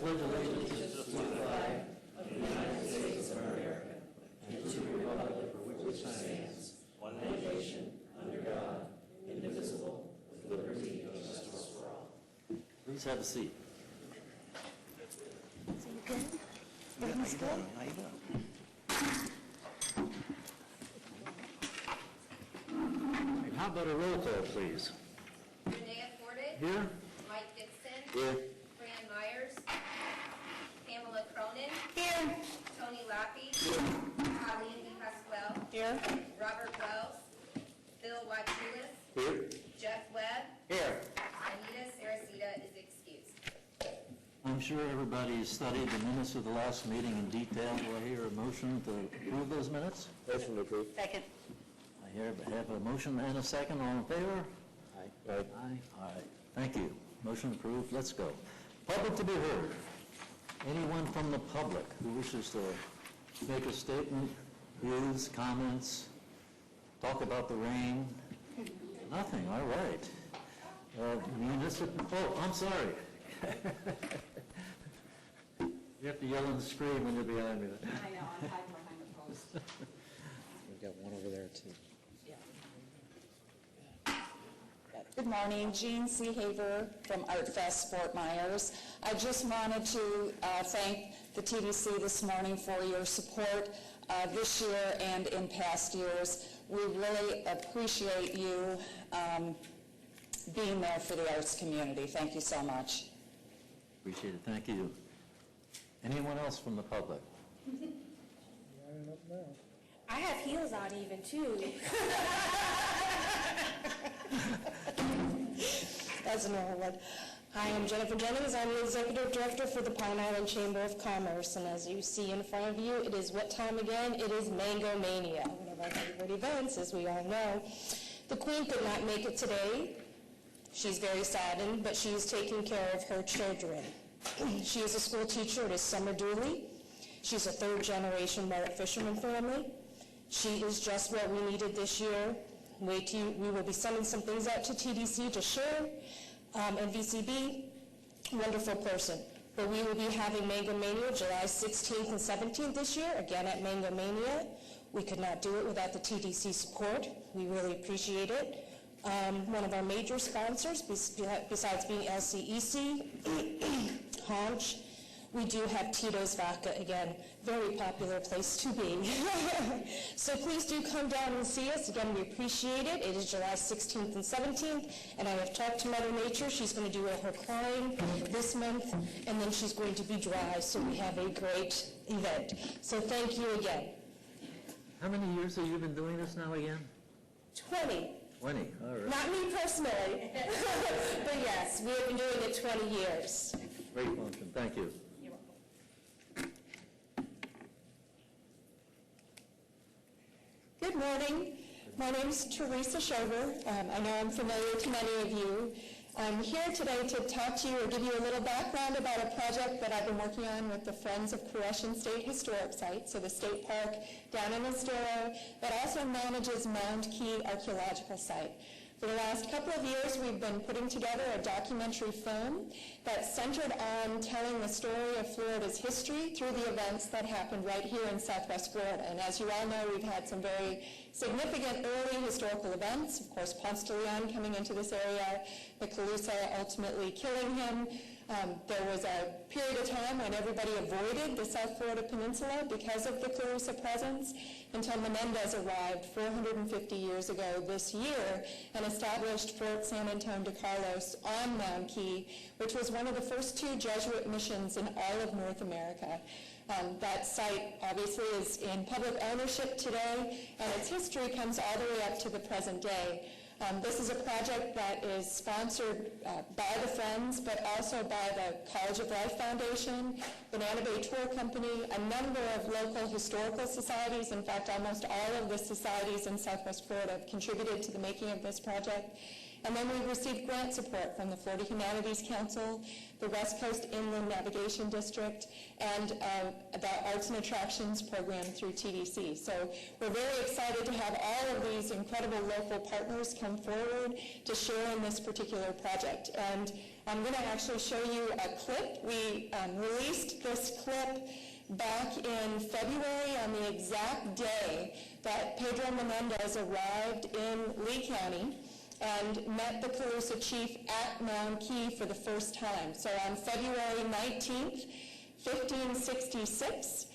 pledge allegiance to the flag of the United States of America and to the republic for which it stands, one nation, under God, indivisible, with liberty and justice for all. Please have a seat. So you good? Everything's good? How you doing? How about a roll call, please? Renee Fortin. Here. Mike Dixon. Here. Fran Myers. Pamela Cronin. Here. Tony Lappy. Colleen DePasquale. Here. Robert Wells. Bill Wachulis. Here. Jeff Webb. Here. Anita Saracita is excused. I'm sure everybody has studied the minutes of the last meeting in detail. Do I hear a motion to approve those minutes? Motion to approve. Second. I have a motion and a second. All in favor? Aye. Aye. All right. Thank you. Motion approved. Let's go. Public to be heard. Anyone from the public who wishes to make a statement, views, comments, talk about the rain? Nothing. All right. Municipal. Oh, I'm sorry. You have to yell and scream when you're behind me. I know, I'm hiding behind the post. We've got one over there, too. Yeah. Good morning, Jean C. Haver from Art Fest Fort Myers. I just wanted to thank the TDC this morning for your support this year and in past years. We really appreciate you being there for the arts community. Thank you so much. Appreciate it. Thank you. Anyone else from the public? I have heels on even too. That's a normal one. Hi, I'm Jennifer Jennings. I'm the Executive Director for the Pine Island Chamber of Commerce. And as you see in front of you, it is what time again? It is Mango Mania, one of our favorite events, as we all know. The Queen could not make it today. She's very saddened, but she is taking care of her children. She is a school teacher at Summer Dooley. She's a third-generation Merritt fisherman family. She is just what we needed this year. We will be sending some things out to TDC to share, and VCB, wonderful person. But we will be having Mango Mania July 16th and 17th this year, again at Mango Mania. We could not do it without the TDC support. We really appreciate it. One of our major sponsors, besides being LCEC, Haunch, we do have Tito's Vodka, again, very popular place to be. So please do come down and see us. Again, we appreciate it. It is July 16th and 17th, and I have talked to Mother Nature. She's going to do her crying this month, and then she's going to be dry, so we have a great event. So thank you again. How many years have you been doing this now again? 20. 20, all right. Not me personally, but yes, we have been doing it 20 years. Great function, thank you. You're welcome. Good morning. My name is Teresa Shover. I know I'm familiar to many of you. I'm here today to talk to you or give you a little background about a project that I've been working on with the Friends of Koreshan State Historic Site, so the state park down in Estero, that also manages Mound Key Archaeological Site. For the last couple of years, we've been putting together a documentary film that's centered on telling the story of Florida's history through the events that happened right here in Southwest Florida. And as you all know, we've had some very significant early historical events. Of course, Ponce de Leon coming into this area, the Calusa ultimately killing him. There was a period of time when everybody avoided the South Florida Peninsula because of the Calusa presence until Menendez arrived 450 years ago this year and established Fort San Antonio de Carlos on Mound Key, which was one of the first 2 Jesuit missions in all of North America. That site obviously is in public ownership today, and its history comes all the way up to the present day. This is a project that is sponsored by the Friends, but also by the College of Life Foundation, Banana Bay Tour Company, a number of local historical societies. In fact, almost all of the societies in Southwest Florida have contributed to the making of this project. And then we received grant support from the Florida Humanities Council, the West Coast Inland Navigation District, and the Arts and Attractions program through TDC. So we're very excited to have all of these incredible local partners come forward to share in this particular project. And I'm going to actually show you a clip. We released this clip back in February on the exact day that Pedro Menendez arrived in Lee County and met the Calusa chief at Mound Key for the first time. So on February 19th, 1566,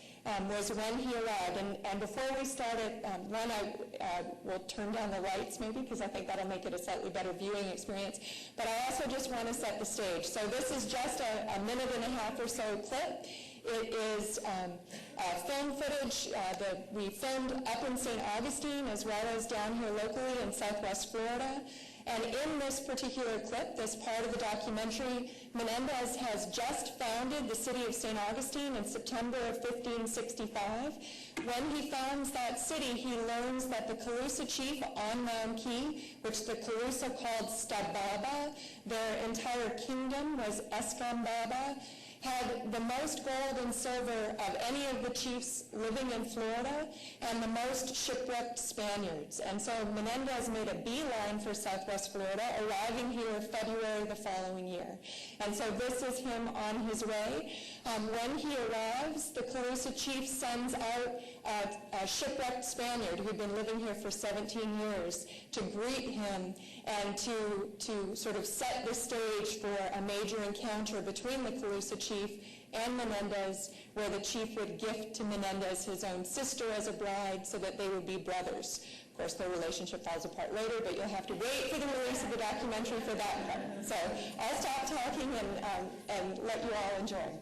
was when he arrived. And before we started, Ron, I will turn down the lights maybe, because I think that'll make it a slightly better viewing experience. But I also just want to set the stage. So this is just a minute and a half or so clip. It is film footage that we filmed up in St. Augustine as well as down here locally in Southwest Florida. And in this particular clip, this part of the documentary, Menendez has just founded the city of St. Augustine in September of 1565. When he founds that city, he learns that the Calusa chief on Mound Key, which the Calusa called Stababa, their entire kingdom was Escambaba, had the most gold and silver of any of the chiefs living in Florida and the most shipwrecked Spaniards. And so Menendez made a beeline for Southwest Florida, arriving here February the following year. And so this is him on his way. When he arrives, the Calusa chief sends out a shipwrecked Spaniard who'd been living here for 17 years to greet him and to sort of set the stage for a major encounter between the Calusa chief and Menendez, where the chief would gift to Menendez his own sister as a bride so that they would be brothers. Of course, their relationship falls apart later, but you'll have to wait for the release of the documentary for that part. So I'll stop talking and let you all enjoy.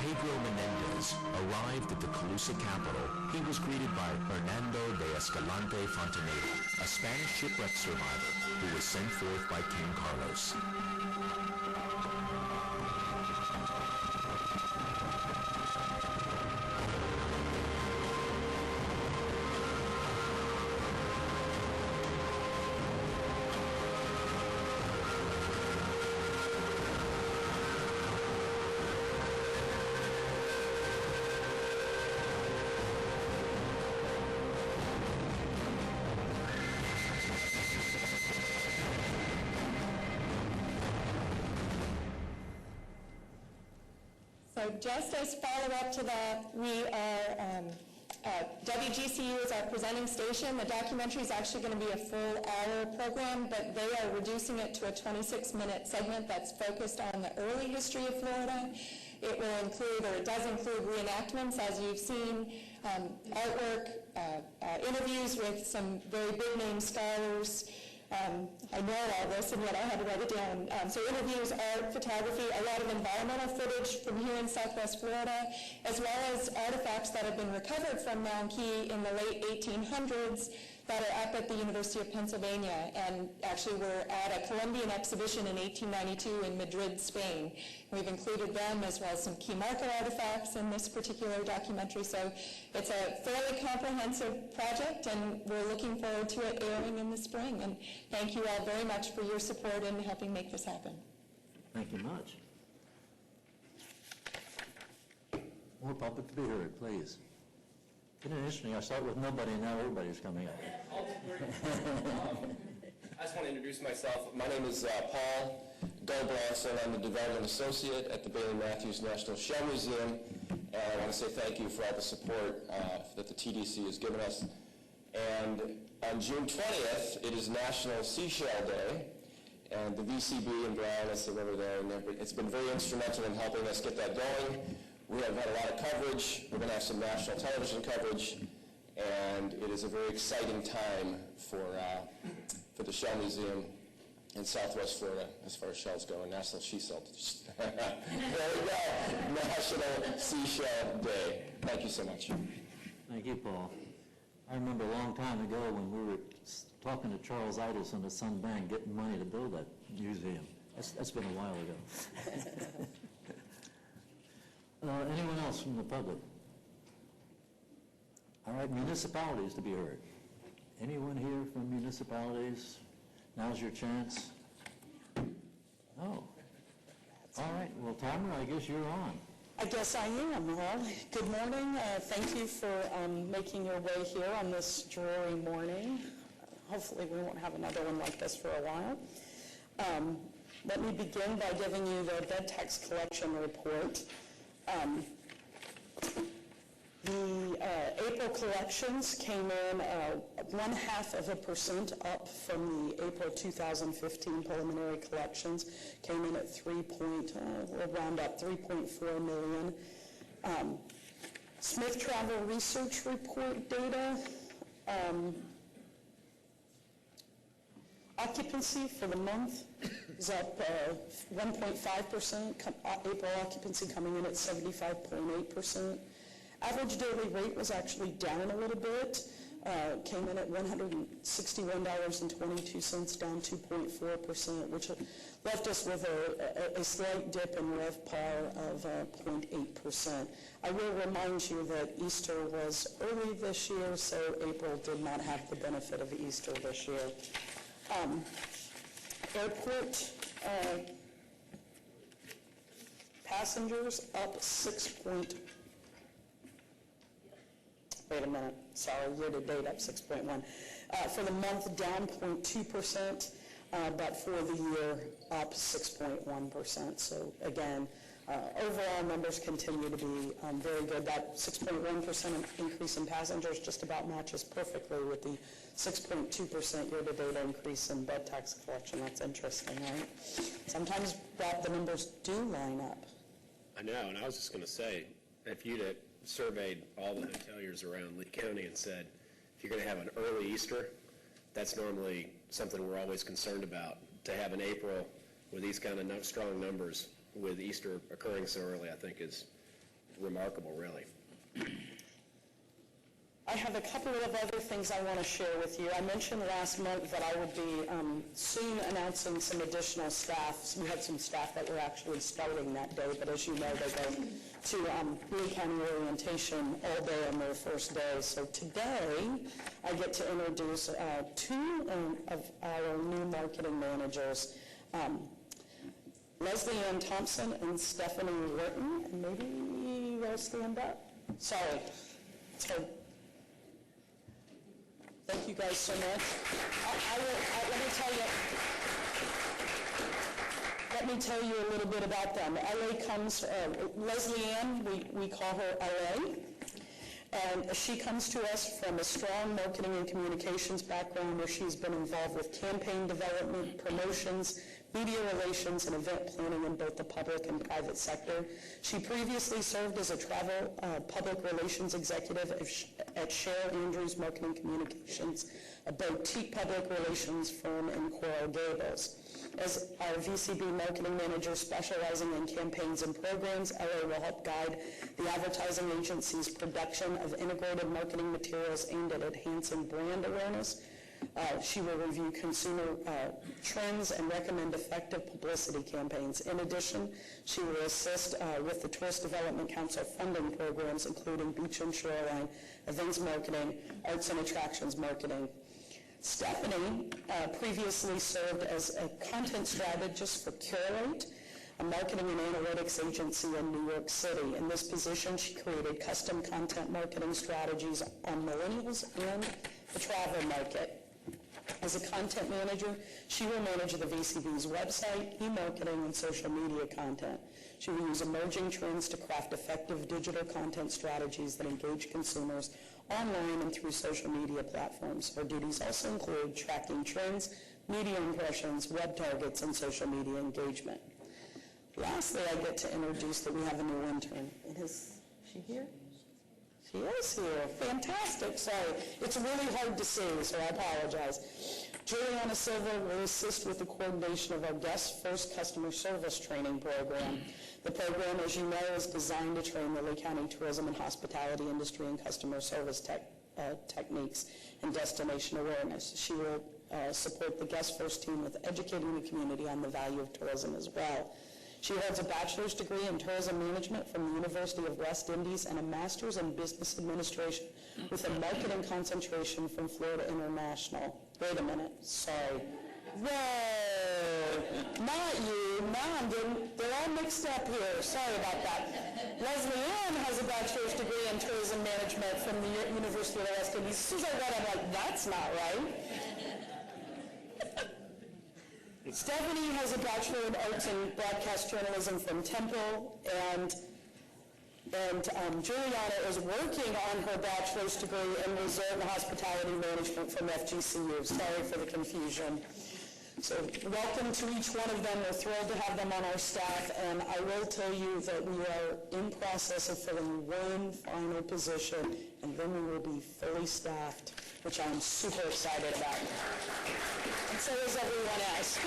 Pedro Menendez arrived at the Calusa capital, he was greeted by Hernando de Escalante Fontaneda, a Spanish shipwreck survivor who was sent forth by King Carlos. So just as follow-up to that, we are, WGCU is our presenting station. The documentary is actually going to be a full-hour program, but they are reducing it to a 26-minute segment that's focused on the early history of Florida. It will include, or it does include, reenactments, as you've seen, artwork, interviews with some very big-name scholars. I know all this, and yet I had to write it down. So interviews, art, photography, a lot of environmental footage from here in Southwest Florida, as well as artifacts that have been recovered from Mound Key in the late 1800s that are up at the University of Pennsylvania, and actually were at a Columbian exhibition in 1892 in Madrid, Spain. We've included them as well as some key marker artifacts in this particular documentary. So it's a fairly comprehensive project, and we're looking forward to it airing in the spring. And thank you all very much for your support in helping make this happen. Thank you much. More public to be heard, please. Isn't it interesting? I start with nobody, and now everybody's coming up. I'll do great. I just want to introduce myself. My name is Paul Doblas, and I'm the Development Associate at the Bailey Matthews National Shell Museum. And I want to say thank you for all the support that the TDC has given us. And on June 20th, it is National Seashell Day. And the VCB and Brown, that's the river there, and it's been very instrumental in helping us get that going. We have had a lot of coverage. We're going to have some national television coverage, and it is a very exciting time for the Shell Museum in Southwest Florida as far as shells go, and National Seashell. There we go, National Seashell Day. Thank you so much. Thank you, Paul. I remember a long time ago when we were talking to Charles Itis on the Sun Bank getting money to build that museum. That's been a while ago. Anyone else from the public? All right, municipalities to be heard. Anyone here from municipalities? Now's your chance. Oh. All right, well, Tamara, I guess you're on. I guess I am. Well, good morning. Thank you for making your way here on this dreary morning. Hopefully we won't have another one like this for a while. Let me begin by giving you the bed tax collection report. The April collections came in 0.5% up from the April 2015 preliminary collections. Came in at we'll round up 3.4 million. Smith Travel Research Report data. Occupancy for the month is up 1.5%. April occupancy coming in at 75.8%. Average daily rate was actually down a little bit. Came in at $161.22, down 2.4%, which left us with a slight dip in RevPAR of 0.8%. I will remind you that Easter was early this year, so April did not have the benefit of Easter this year. Airport passengers up year-to-date up 6.1. For the month, down 0.2%, but for the year, up 6.1%. So again, overall numbers continue to be very good. That 6.1% increase in passengers just about matches perfectly with the 6.2% year-to-date increase in bed tax collection. That's interesting, right? Sometimes the numbers do line up. I know, and I was just going to say, if you'd have surveyed all the hoteliers around Lee County and said, if you're going to have an early Easter, that's normally something we're always concerned about. To have an April with these kind of strong numbers with Easter occurring so early, I think is remarkable, really. I have a couple of other things I want to share with you. I mentioned last month that I would be soon announcing some additional staff. We had some staff that were actually starting that day, but as you know, they go to Lee County orientation all day on their first day. So today, I get to introduce two of our new marketing managers, Leslie Ann Thompson and Stephanie Wharton. And maybe they'll stand up. Sorry. So, thank you guys so much. Let me tell you a little bit about them. LA comes, Leslie Ann, we call her LA. And she comes to us from a strong marketing and communications background where she's been involved with campaign development, promotions, media relations, and event planning in both the public and private sector. She previously served as a travel public relations executive at Cher Andrews Marketing Communications, a boutique public relations firm in Coral Gables. As our VCB marketing manager specializing in campaigns and programs, LA will help guide the advertising agency's production of integrated marketing materials aimed at enhancing brand awareness. She will review consumer trends and recommend effective publicity campaigns. In addition, she will assist with the Tourist Development Council funding programs, including beach and shoreline, events marketing, arts and attractions marketing. Stephanie previously served as a content strategist for Curate. a marketing and analytics agency in New York City. In this position, she created custom content marketing strategies on millennials and the travel market. As a content manager, she will manage the VCB's website, e-marketing, and social media content. She will use emerging trends to craft effective digital content strategies that engage consumers online and through social media platforms. Her duties also include tracking trends, media impressions, web targets, and social media engagement. Lastly, I get to introduce that we have a new intern. Is she here? She is here. Fantastic. Sorry. It's really hard to see, so I apologize. Juliana Silva will assist with the coordination of our Guest First Customer Service Training Program. The program, as you know, is designed to train the Lee County tourism and hospitality industry in customer service techniques and destination awareness. She will support the Guest First team with educating the community on the value of tourism as well. She holds a bachelor's degree in tourism management from the University of West Indies and a master's in business administration with a marketing concentration from Florida International. Wait a minute, sorry. Whoa, not you, they're all mixed up here, sorry about that. Leslie Ann has a bachelor's degree in tourism management from the University of West Indies. As soon as I read it, I'm like, that's not right. Stephanie has a Bachelor in Arts in Broadcast Journalism from Temple, and Juliana is working on her bachelor's degree in Resort and Hospitality Management from FGCU. Sorry for the confusion. So welcome to each one of them. We're thrilled to have them on our staff, and I will tell you that we are in process of filling one final position, and then we will be fully staffed, which I'm super excited about. And so is everyone else.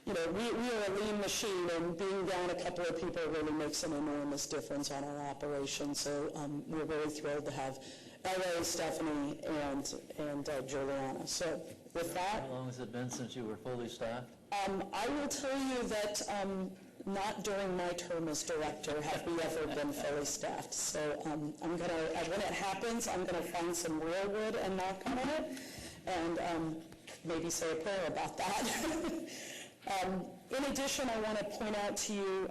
You know, we are a lean machine, and being down a couple of people really makes an enormous difference on our operation. So we're really thrilled to have L.A., Stephanie, and Juliana. So with that... How long has it been since you were fully staffed? I will tell you that not during my term as director have we ever been fully staffed. So I'm going to, when it happens, I'm going to find some real wood and knock on it, and maybe say a prayer about that. In addition, I want to point out to you,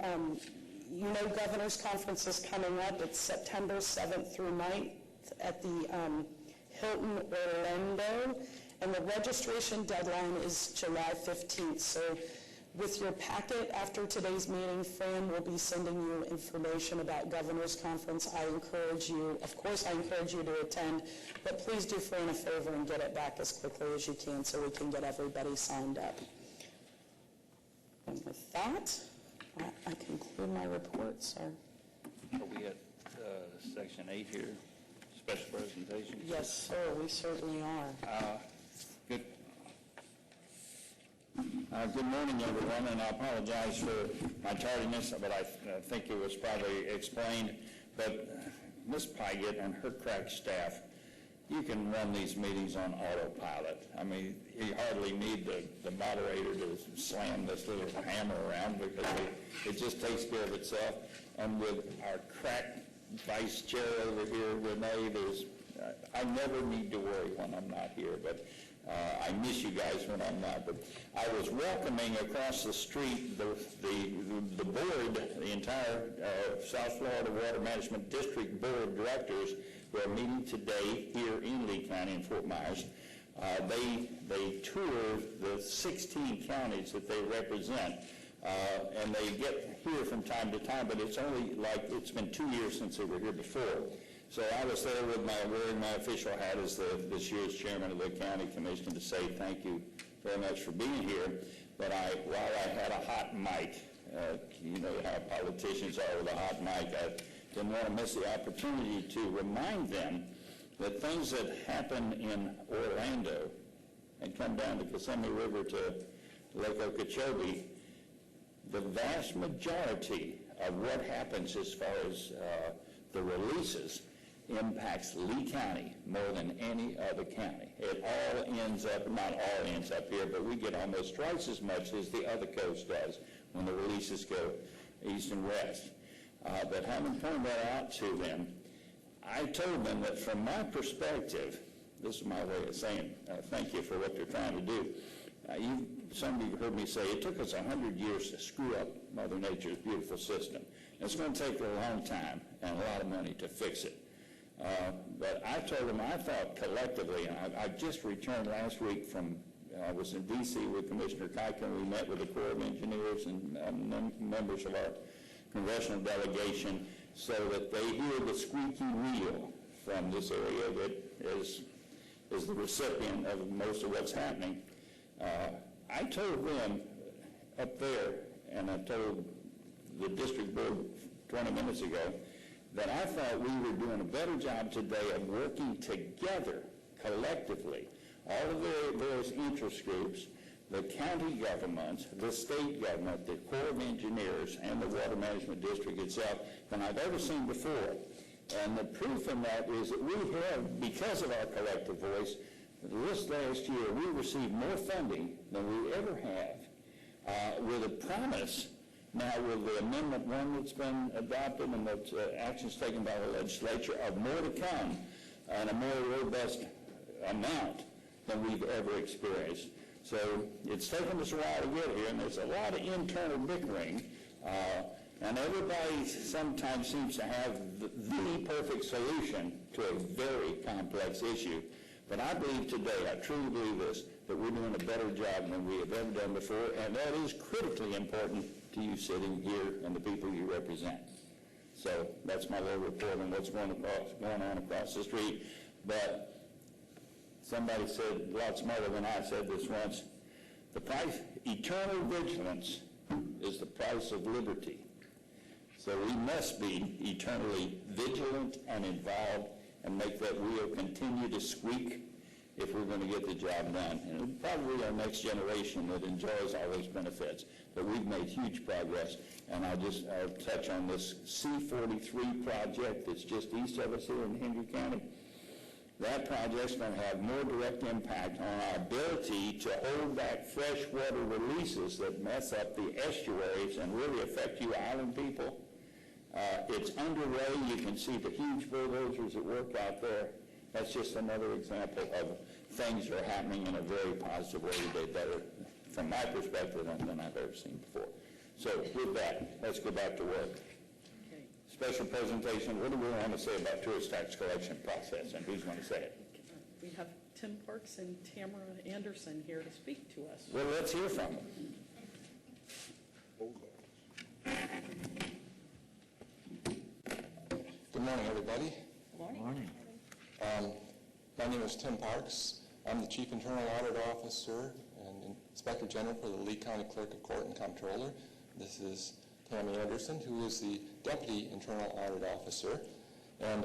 you know Governor's Conference is coming up. It's September 7th through 9th at the Hilton Orlando, and the registration deadline is July 15th. So with your packet after today's meeting, Fran will be sending you information about Governor's Conference. I encourage you, of course I encourage you to attend, but please do Fran a favor and get it back as quickly as you can so we can get everybody signed up. And with that, I conclude my report, sir. Are we at Section 8 here, special presentations? Yes, sir, we certainly are. Good. Good morning, everyone, and I apologize for my tardiness, but I think it was probably explained. But Ms. Pygott and her crack staff, you can run these meetings on autopilot. I mean, you hardly need the moderator to slam this little hammer around because it just takes care of itself. And with our crack vice chair over here, Renee, I never need to worry when I'm not here, but I miss you guys when I'm not. But I was welcoming across the street the board, the entire South Florida Water Management District Board of Directors who are meeting today here in Lee County in Fort Myers. They tour the 16 counties that they represent, and they get here from time to time, but it's only like it's been 2 years since they were here before. So I was there with wearing my official hat as this year's chairman of the county commission to say thank you very much for being here. But while I had a hot mic, you know how politicians are with a hot mic, I didn't want to miss the opportunity to remind them that things that happen in Orlando and come down the Kissimmee River to Lake Okeechobee, the vast majority of what happens as far as the releases impacts Lee County more than any other county. It all ends up, not all ends up here, but we get almost twice as much as the other coast does when the releases go east and west. But having pointed that out to them, I told them that from my perspective, this is my way of saying thank you for what they're trying to do. Some of you heard me say it took us 100 years to screw up Mother Nature's beautiful system. It's going to take a long time and a lot of money to fix it. But I told them I thought collectively, and I just returned last week from, I was in D.C. with Commissioner Kuiken. We met with the Corps of Engineers and members of our congressional delegation so that they hear the squeaky wheel from this area that is the recipient of most of what's happening. I told them up there, and I told the district board 20 minutes ago, that I thought we were doing a better job today of working together collectively, all of the various interest groups, the county governments, the state government, the Corps of Engineers, and the Water Management District itself than I've ever seen before. And the proof in that is that we have, because of our collective voice, this last year we received more funding than we ever have, with a promise now with the Amendment 1 that's been adopted and that's actions taken by the legislature of more to come and a more robust amount than we've ever experienced. So it's taken us a while to get here, and there's a lot of internal bickering, and everybody sometimes seems to have the perfect solution to a very complex issue. But I believe today, I truly believe this, that we're doing a better job than we have ever done before, and that is critically important to you sitting here and the people you represent. So that's my little report on what's going on across the street. But somebody said, a lot smarter than I said this once, the price, eternal vigilance is the price of liberty. So we must be eternally vigilant and involved and make that wheel continue to squeak if we're going to get the job done. And probably our next generation that enjoys all those benefits. But we've made huge progress. And I'll touch on this C-43 project that's just east of us here in Henry County. That project's going to have more direct impact on our ability to hold back freshwater releases that mess up the estuaries and really affect you island people. It's underway. You can see the huge bulldozers at work out there. That's just another example of things that are happening in a very positive way today, better from my perspective than I've ever seen before. So with that, let's go back to work. Okay. Special presentation. What do we want to say about tourist tax collection process, and who's going to say it? We have Tim Parks and Tamara Anderson here to speak to us. Well, let's hear from them. Good morning, everybody. Good Morning. My name is Tim Parks. I'm the Chief Internal Audit Officer and Inspector General for the Lee County Clerk of Court and Comptroller. This is Tammy Anderson, who is the Deputy Internal Audit Officer. And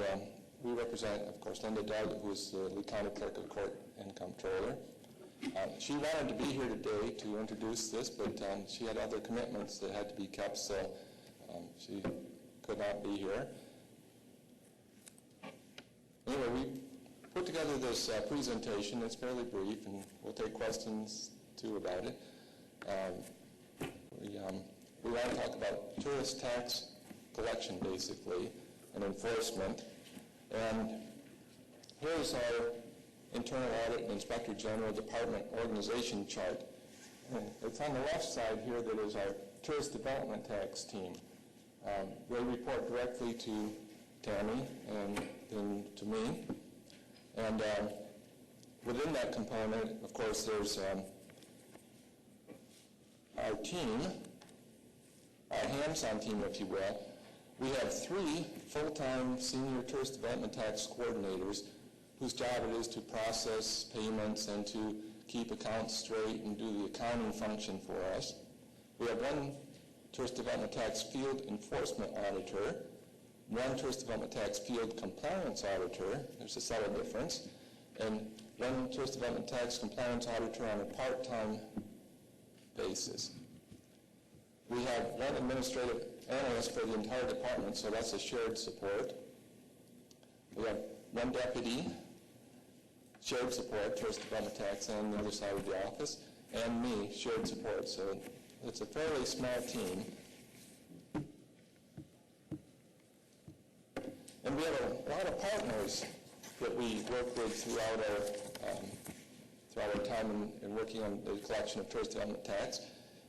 we represent, of course, Linda Doug, who is the Lee County Clerk of Court and Comptroller. She wanted to be here today to introduce this, but she had other commitments that had to be kept, so she could not be here. Anyway, we put together this presentation. It's fairly brief, and we'll take questions, too, about it. We want to talk about tourist tax collection, basically, and enforcement. And here's our Internal Audit and Inspector General Department organization chart. And it's on the left side here that is our Tourist Development Tax team. They report directly to Tammy and then to me. And within that component, of course, there's our team, our hands-on team, if you will. We have 3 full-time senior tourist development tax coordinators whose job it is to process payments and to keep accounts straight and do the accounting function for us. We have 1 tourist development tax field enforcement auditor, 1 tourist development tax field compliance auditor, there's a subtle difference, and 1 tourist development tax compliance auditor on a part-time basis. We have 1 administrative analyst for the entire department, so that's a shared support. We have 1 deputy, shared support, tourist development tax on the other side of the office, and me, shared support, so it's a fairly small team. And we have a lot of partners that we work with throughout throughout our time in working on the collection of tourist development tax,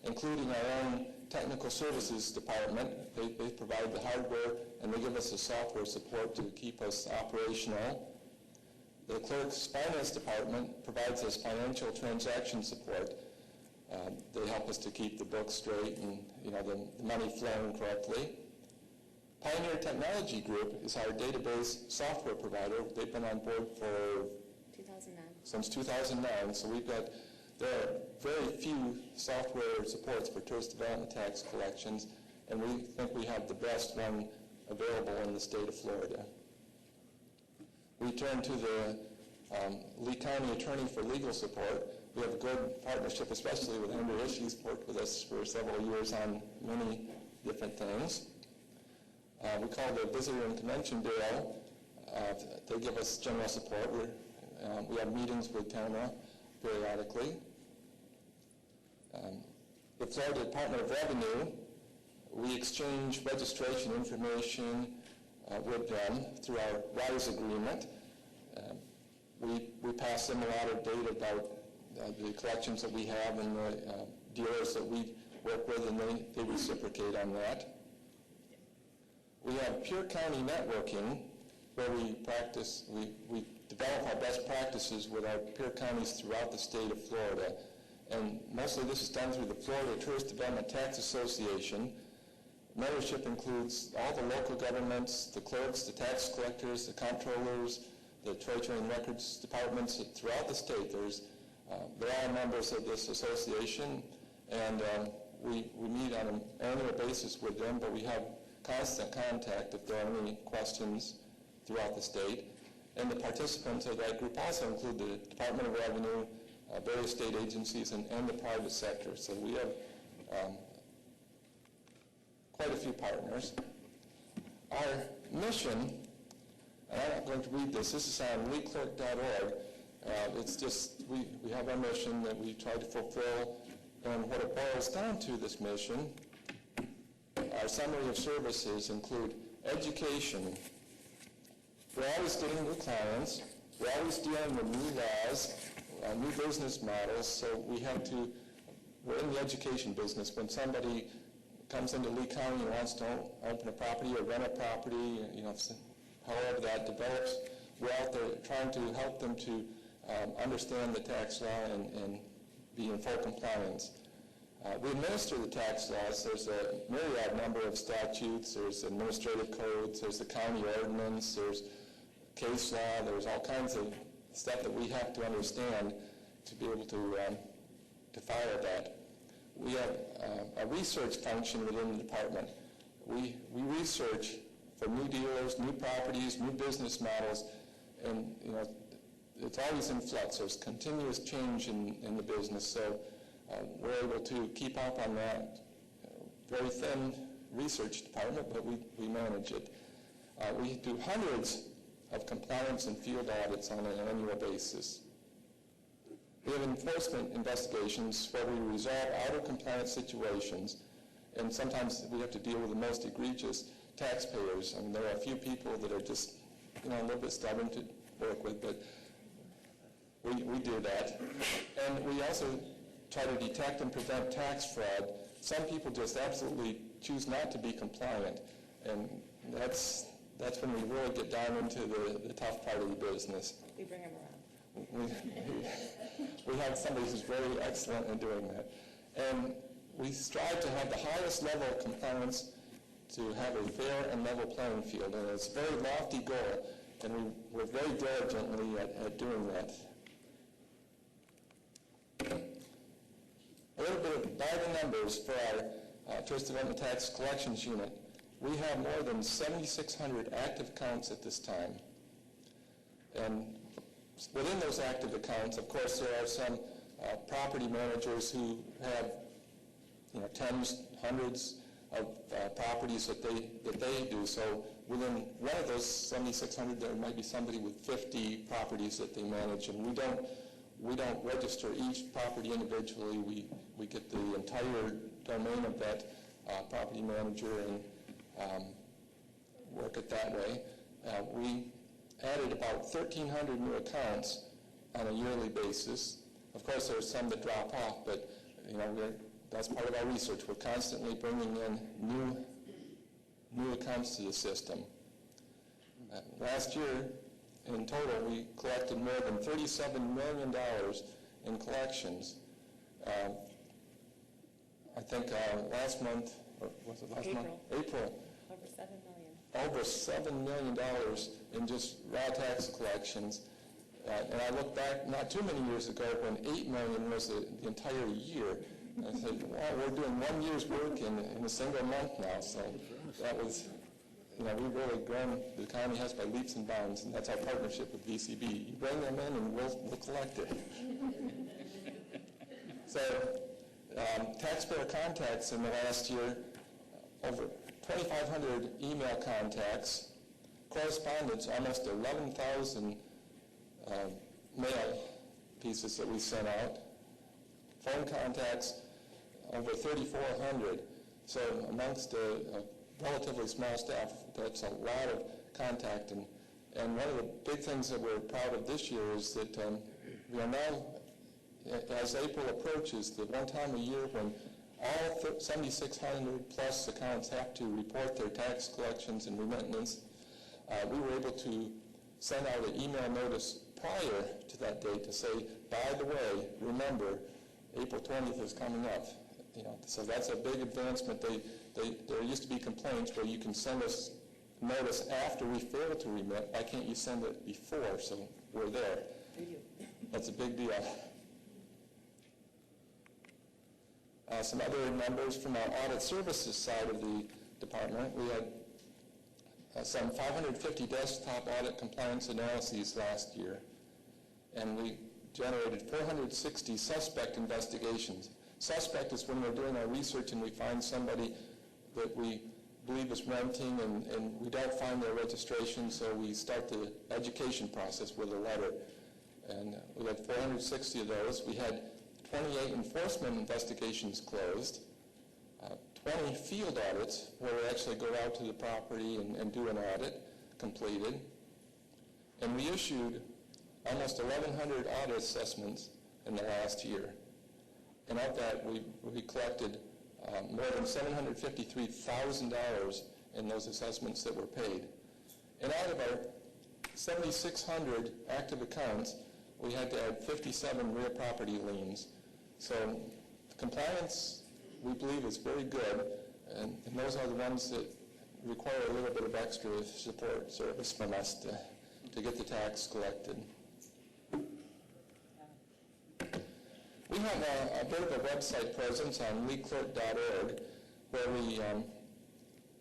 including our own technical services department. They provide the hardware and they give us the software support to keep us operational. The clerk's finance department provides us financial transaction support. They help us to keep the books straight and the money flowing correctly. Pioneer Technology Group is our database software provider. They've been on board for 2009. Since 2009, so there are very few software supports for tourist development tax collections, and we think we have the best one available in the state of Florida. We turn to the Lee County Attorney for legal support. We have a good partnership, especially with Andrew Ishii. He's worked with us for several years on many different things. We call the Visitor and Convention Bureau. They give us general support. We have meetings with TAMRA periodically. The Florida Department of Revenue, we exchange registration information with them through our RISE agreement. We pass them a lot of data about the collections that we have and the dealers that we work with, and they reciprocate on that. We have peer county networking, where we develop our best practices with our peer counties throughout the state of Florida. And mostly this is done through the Florida Tourist Development Tax Association. Membership includes all the local governments, the clerks, the tax collectors, the comptrollers, the treasury and records departments throughout the state. They're all members of this association, and we meet on an annual basis with them, but we have constant contact if there are any questions throughout the state. And the participants of that group also include the Department of Revenue, various state agencies, and the private sector. So we have quite a few partners. Our mission, and I'm not going to read this is on leeclerk.org. It's just, we have our mission that we try to fulfill, and what it boils down to, this mission, our summary of services include education. We're always getting new clients. We're always dealing with new laws, new business models, so we're in the education business. When somebody comes into Lee County and wants to open a property or rent a property, however that develops, we're out there trying to help them to understand the tax law and be in full compliance. We administer the tax laws. There's a myriad number of statutes. There's administrative codes. There's the county ordinance. There's case law. There's all kinds of stuff that we have to understand to be able to follow that. We have a research function within the department. We research for new dealers, new properties, new business models, and it's always in flux. There's continuous change in the business, so we're able to keep up on that. Very thin research department, but we manage it. We do hundreds of compliance and field audits on an annual basis. We have enforcement investigations where we resolve out-of-compliance situations, and sometimes we have to deal with the most egregious taxpayers. I mean, there are a few people that are just a little bit stubborn to work with, but we do that. And we also try to detect and prevent tax fraud. Some people just absolutely choose not to be compliant, and that's when we really get down into the tough part of the business. We bring them around. We have somebody who's very excellent in doing that. And we strive to have the highest level of compliance to have a fair and level playing field. And it's a very lofty goal, and we're very diligently at doing that. A little bit by the numbers for our Tourist Development Tax Collections Unit. We have more than 7,600 active accounts at this time. And within those active accounts, of course, there are some property managers who have tens, hundreds of properties that they do. So within one of those 7,600, there might be somebody with 50 properties that they manage, and we don't register each property individually. We get the entire domain of that property manager and work it that way. We added about 1,300 new accounts on a yearly basis. Of course, there's some that drop off, but that's part of our research. We're constantly bringing in new accounts to the system. Last year, in total, we collected more than $37 million in collections. I think last month, or was it last month? April. Over $7 million in just raw tax collections. And I look back not too many years ago when $8 million was the entire year. And I said, wow, we're doing 1 year's work in a single month now. So that was, we've really grown, the county has by leaps and bounds, and that's our partnership with VCB. You bring them in and we'll collect it. So taxpayer contacts in the last year, over 2,500 email contacts, correspondence, almost 11,000 mail pieces that we sent out, phone contacts, over 3,400. So amongst a relatively small staff, that's a lot of contact. And one of the big things that we're proud of this year is that we are now, as April approaches, the one time a year when all 7,600 plus accounts have to report their tax collections and remittance, we were able to send out an email notice prior to that date to say, by the way, remember, April 20th is coming up. So that's a big advancement. There used to be complaints where you can send us notice after we fail to remit. Why can't you send it before? So we're there. That's a big deal. Some other numbers from our audit services side of the department. We had some 550 desktop audit compliance analyses last year, and we generated 460 suspect investigations. Suspect is when we're doing our research and we find somebody that we believe is renting and we don't find their registration, so we start the education process with a letter. And we had 460 of those. We had 28 enforcement investigations closed, 20 field audits where we actually go out to the property and do an audit completed. And we issued almost 1,100 audit assessments in the last year. And of that, we collected more than $753,000 in those assessments that were paid. And out of our 7,600 active accounts, we had to add 57 real property liens. So compliance, we believe, is very good, and those are the ones that require a little bit of extra support service from us to get the tax collected. We have a bit of a website presence on leadclerk.org where we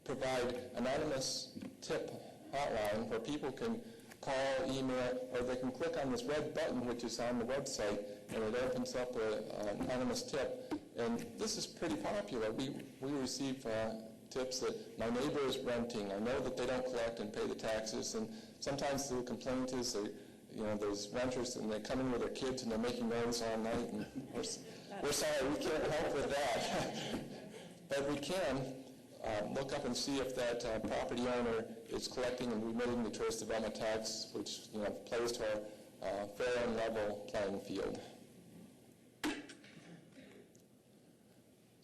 provide anonymous tip hotline where people can call, email, or they can click on this red button which is on the website, and it opens up an anonymous tip. And this is pretty popular. We receive tips that my neighbor is renting. I know that they don't collect and pay the taxes, and sometimes the complaint is those renters, and they come in with their kids and they're making noise all night, and we're sorry, we can't help with that. But we can look up and see if that property owner is collecting and remitting the tourist development tax, which plays to our fair and level playing field.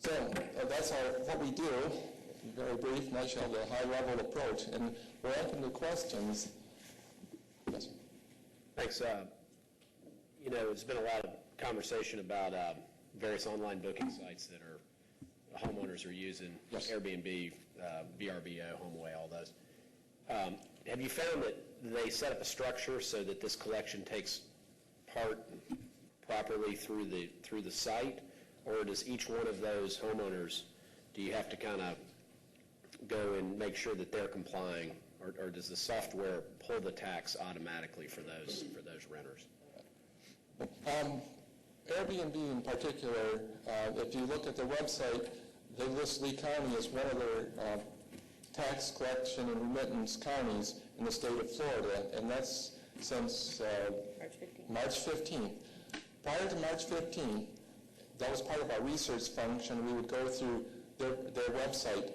So that's what we do. Very brief, nutshell, the high-level approach, and we're open to questions. Yes, sir. Thanks. There's been a lot of conversation about various online booking sites that homeowners are using, yes. Airbnb, VRBO, HomeAway, all those. Have you found that they set up a structure so that this collection takes part properly through the site, or does each one of those homeowners, do you have to kind of go and make sure that they're complying, or does the software pull the tax automatically for those renters? Airbnb in particular, if you look at their website, they list Lee County as one of their tax collection and remittance counties in the state of Florida, and that's since March 15th. Prior to March 15th, that was part of our research function. We would go through their website,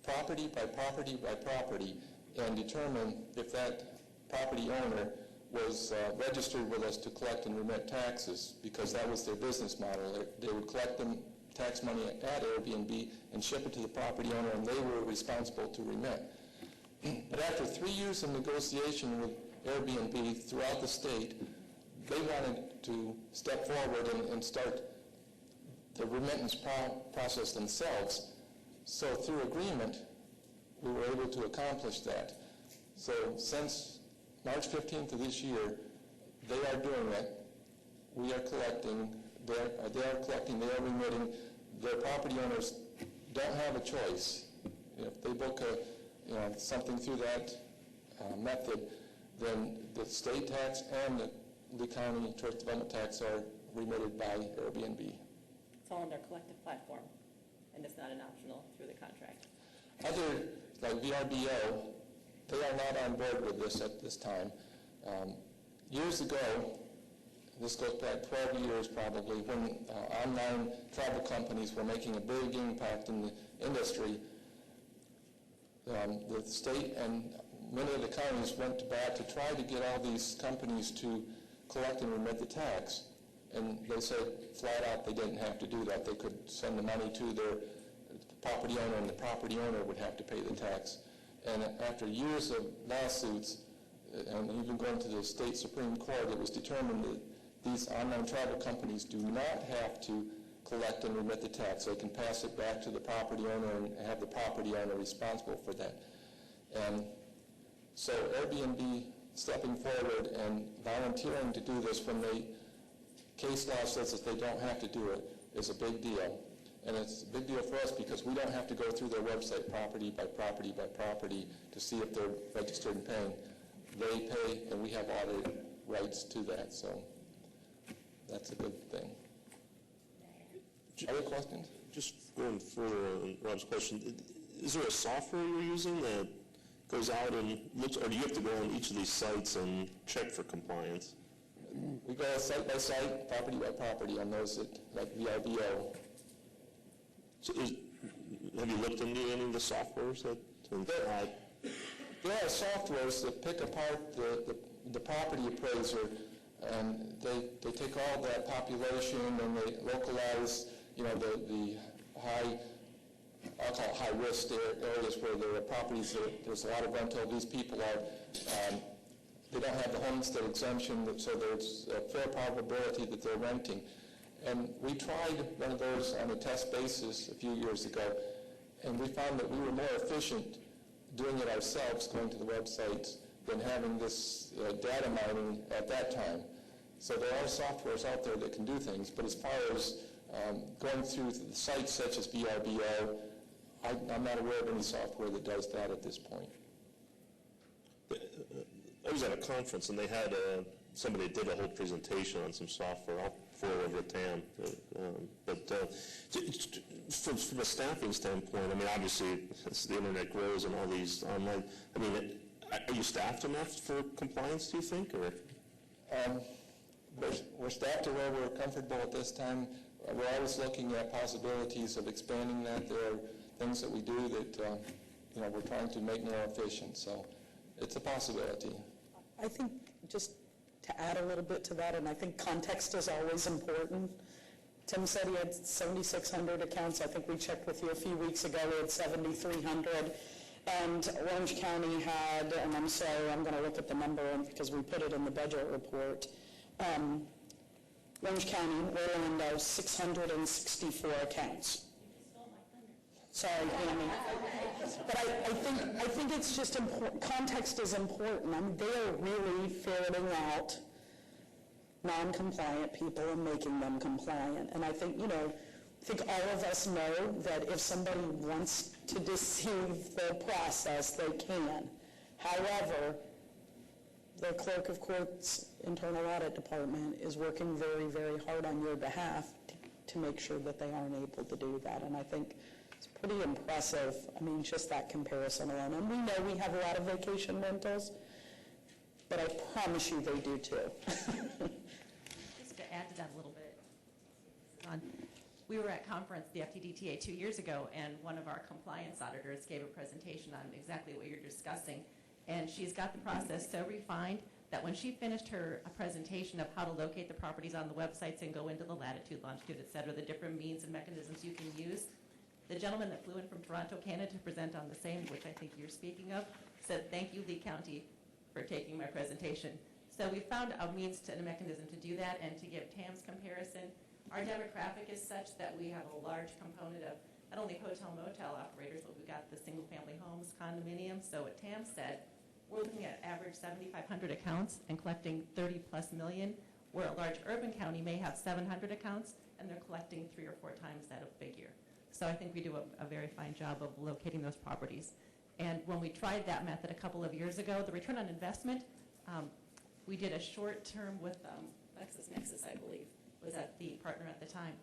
property by property by property, and determine if that property owner was registered with us to collect and remit taxes because that was their business model. They would collect the tax money at Airbnb and ship it to the property owner, and they were responsible to remit. But after 3 years of negotiation with Airbnb throughout the state, they wanted to step forward and start the remittance process themselves. So through agreement, we were able to accomplish that. So since March 15th of this year, they are doing it. We are collecting. They are collecting. They are remitting. Their property owners don't have a choice. If they book something through that method, then the state tax and the Lee County Tourist Development Tax are remitted by Airbnb. It's all on their collective platform, and it's not an optional through the contract. Other, like VRBO, they are not on board with this at this time. Years ago, this goes back 12 years probably, when online travel companies were making a big impact in the industry, the state and many of the counties went to bat to try to get all these companies to collect and remit the tax. And they said flat out they didn't have to do that. They could send the money to their property owner, and the property owner would have to pay the tax. And after years of lawsuits, and even going to the state Supreme Court, it was determined that these online travel companies do not have to collect and remit the tax. They can pass it back to the property owner and have the property owner responsible for that. And so Airbnb stepping forward and volunteering to do this when the case law says that they don't have to do it is a big deal. And it's a big deal for us because we don't have to go through their website property by property by property to see if they're registered and paying. They pay, and we have all the rights to that. So that's a good thing. Other questions? Just going further on Rob's question, is there a software you're using that goes out and looks, or do you have to go on each of these sites and check for compliance? We go site by site, property by property on those that, like VRBO. So have you looked into any of the softwares that there are softwares that pick apart the property appraiser, and they take all that population and they localize, the high, I'll call it high-risk areas where there are properties that there's a lot of rental. These people are, they don't have the homestead exemption, so there's a fair probability that they're renting. And we tried one of those on a test basis a few years ago, and we found that we were more efficient doing it ourselves, going to the websites, than having this data mining at that time. So there are softwares out there that can do things, but as far as going through the sites such as VRBO, I'm not aware of any software that does that at this point. I was at a conference and they had somebody did a whole presentation on some software. I'll forward over to Tam. From a staffing standpoint, I mean, obviously, as the internet grows and all these online, I mean, are you staffed enough for compliance, do you think? Or we're staffed to where we're comfortable at this time. We're always looking at possibilities of expanding that. There are things that we do that we're trying to make more efficient. So it's a possibility. I think just to add a little bit to that, and I think context is always important. Tim said he had 7,600 accounts. I think we checked with you a few weeks ago. We had 7,300. And Orange County had, and I'm sorry, I'm going to look at the number because we put it in the budget report. Orange County, Orlando, 664 accounts. Sorry, Amy. But I think it's just important. Context is important. I mean, they are really ferreting out non-compliant people and making them compliant. And I think, all of us know that if somebody wants to deceive the process, they can. However, the clerk of court's internal audit department is working very, very hard on your behalf to make sure that they aren't able to do that. And I think it's pretty impressive. I mean, just that comparison alone. And we know we have a lot of vacation rentals, but I promise you they do too. Just to add to that a little bit, we were at conference, the FTDTA, 2 years ago, and one of our compliance auditors gave a presentation on exactly what you're discussing. And she's got the process so refined that when she finished her presentation of how to locate the properties on the websites and go into the latitude, longitude, et cetera, the different means and mechanisms you can use, the gentleman that flew in from Toronto, Canada to present on the same, which I think you're speaking of, said, "Thank you, Lee County, for taking my presentation." So we found a means and a mechanism to do that, and to give TAM's comparison. Our demographic is such that we have a large component of not only hotel motel operators, but we've got the single family homes, condominiums. So what TAM said, we're looking at average 7,500 accounts and collecting 30+ million, where a large urban county may have 700 accounts and they're collecting 3 or 4 times that figure. So I think we do a very fine job of locating those properties. And when we tried that method a couple of years ago, the return on investment, we did a short term with LexisNexis, I believe, was at the partner at the time.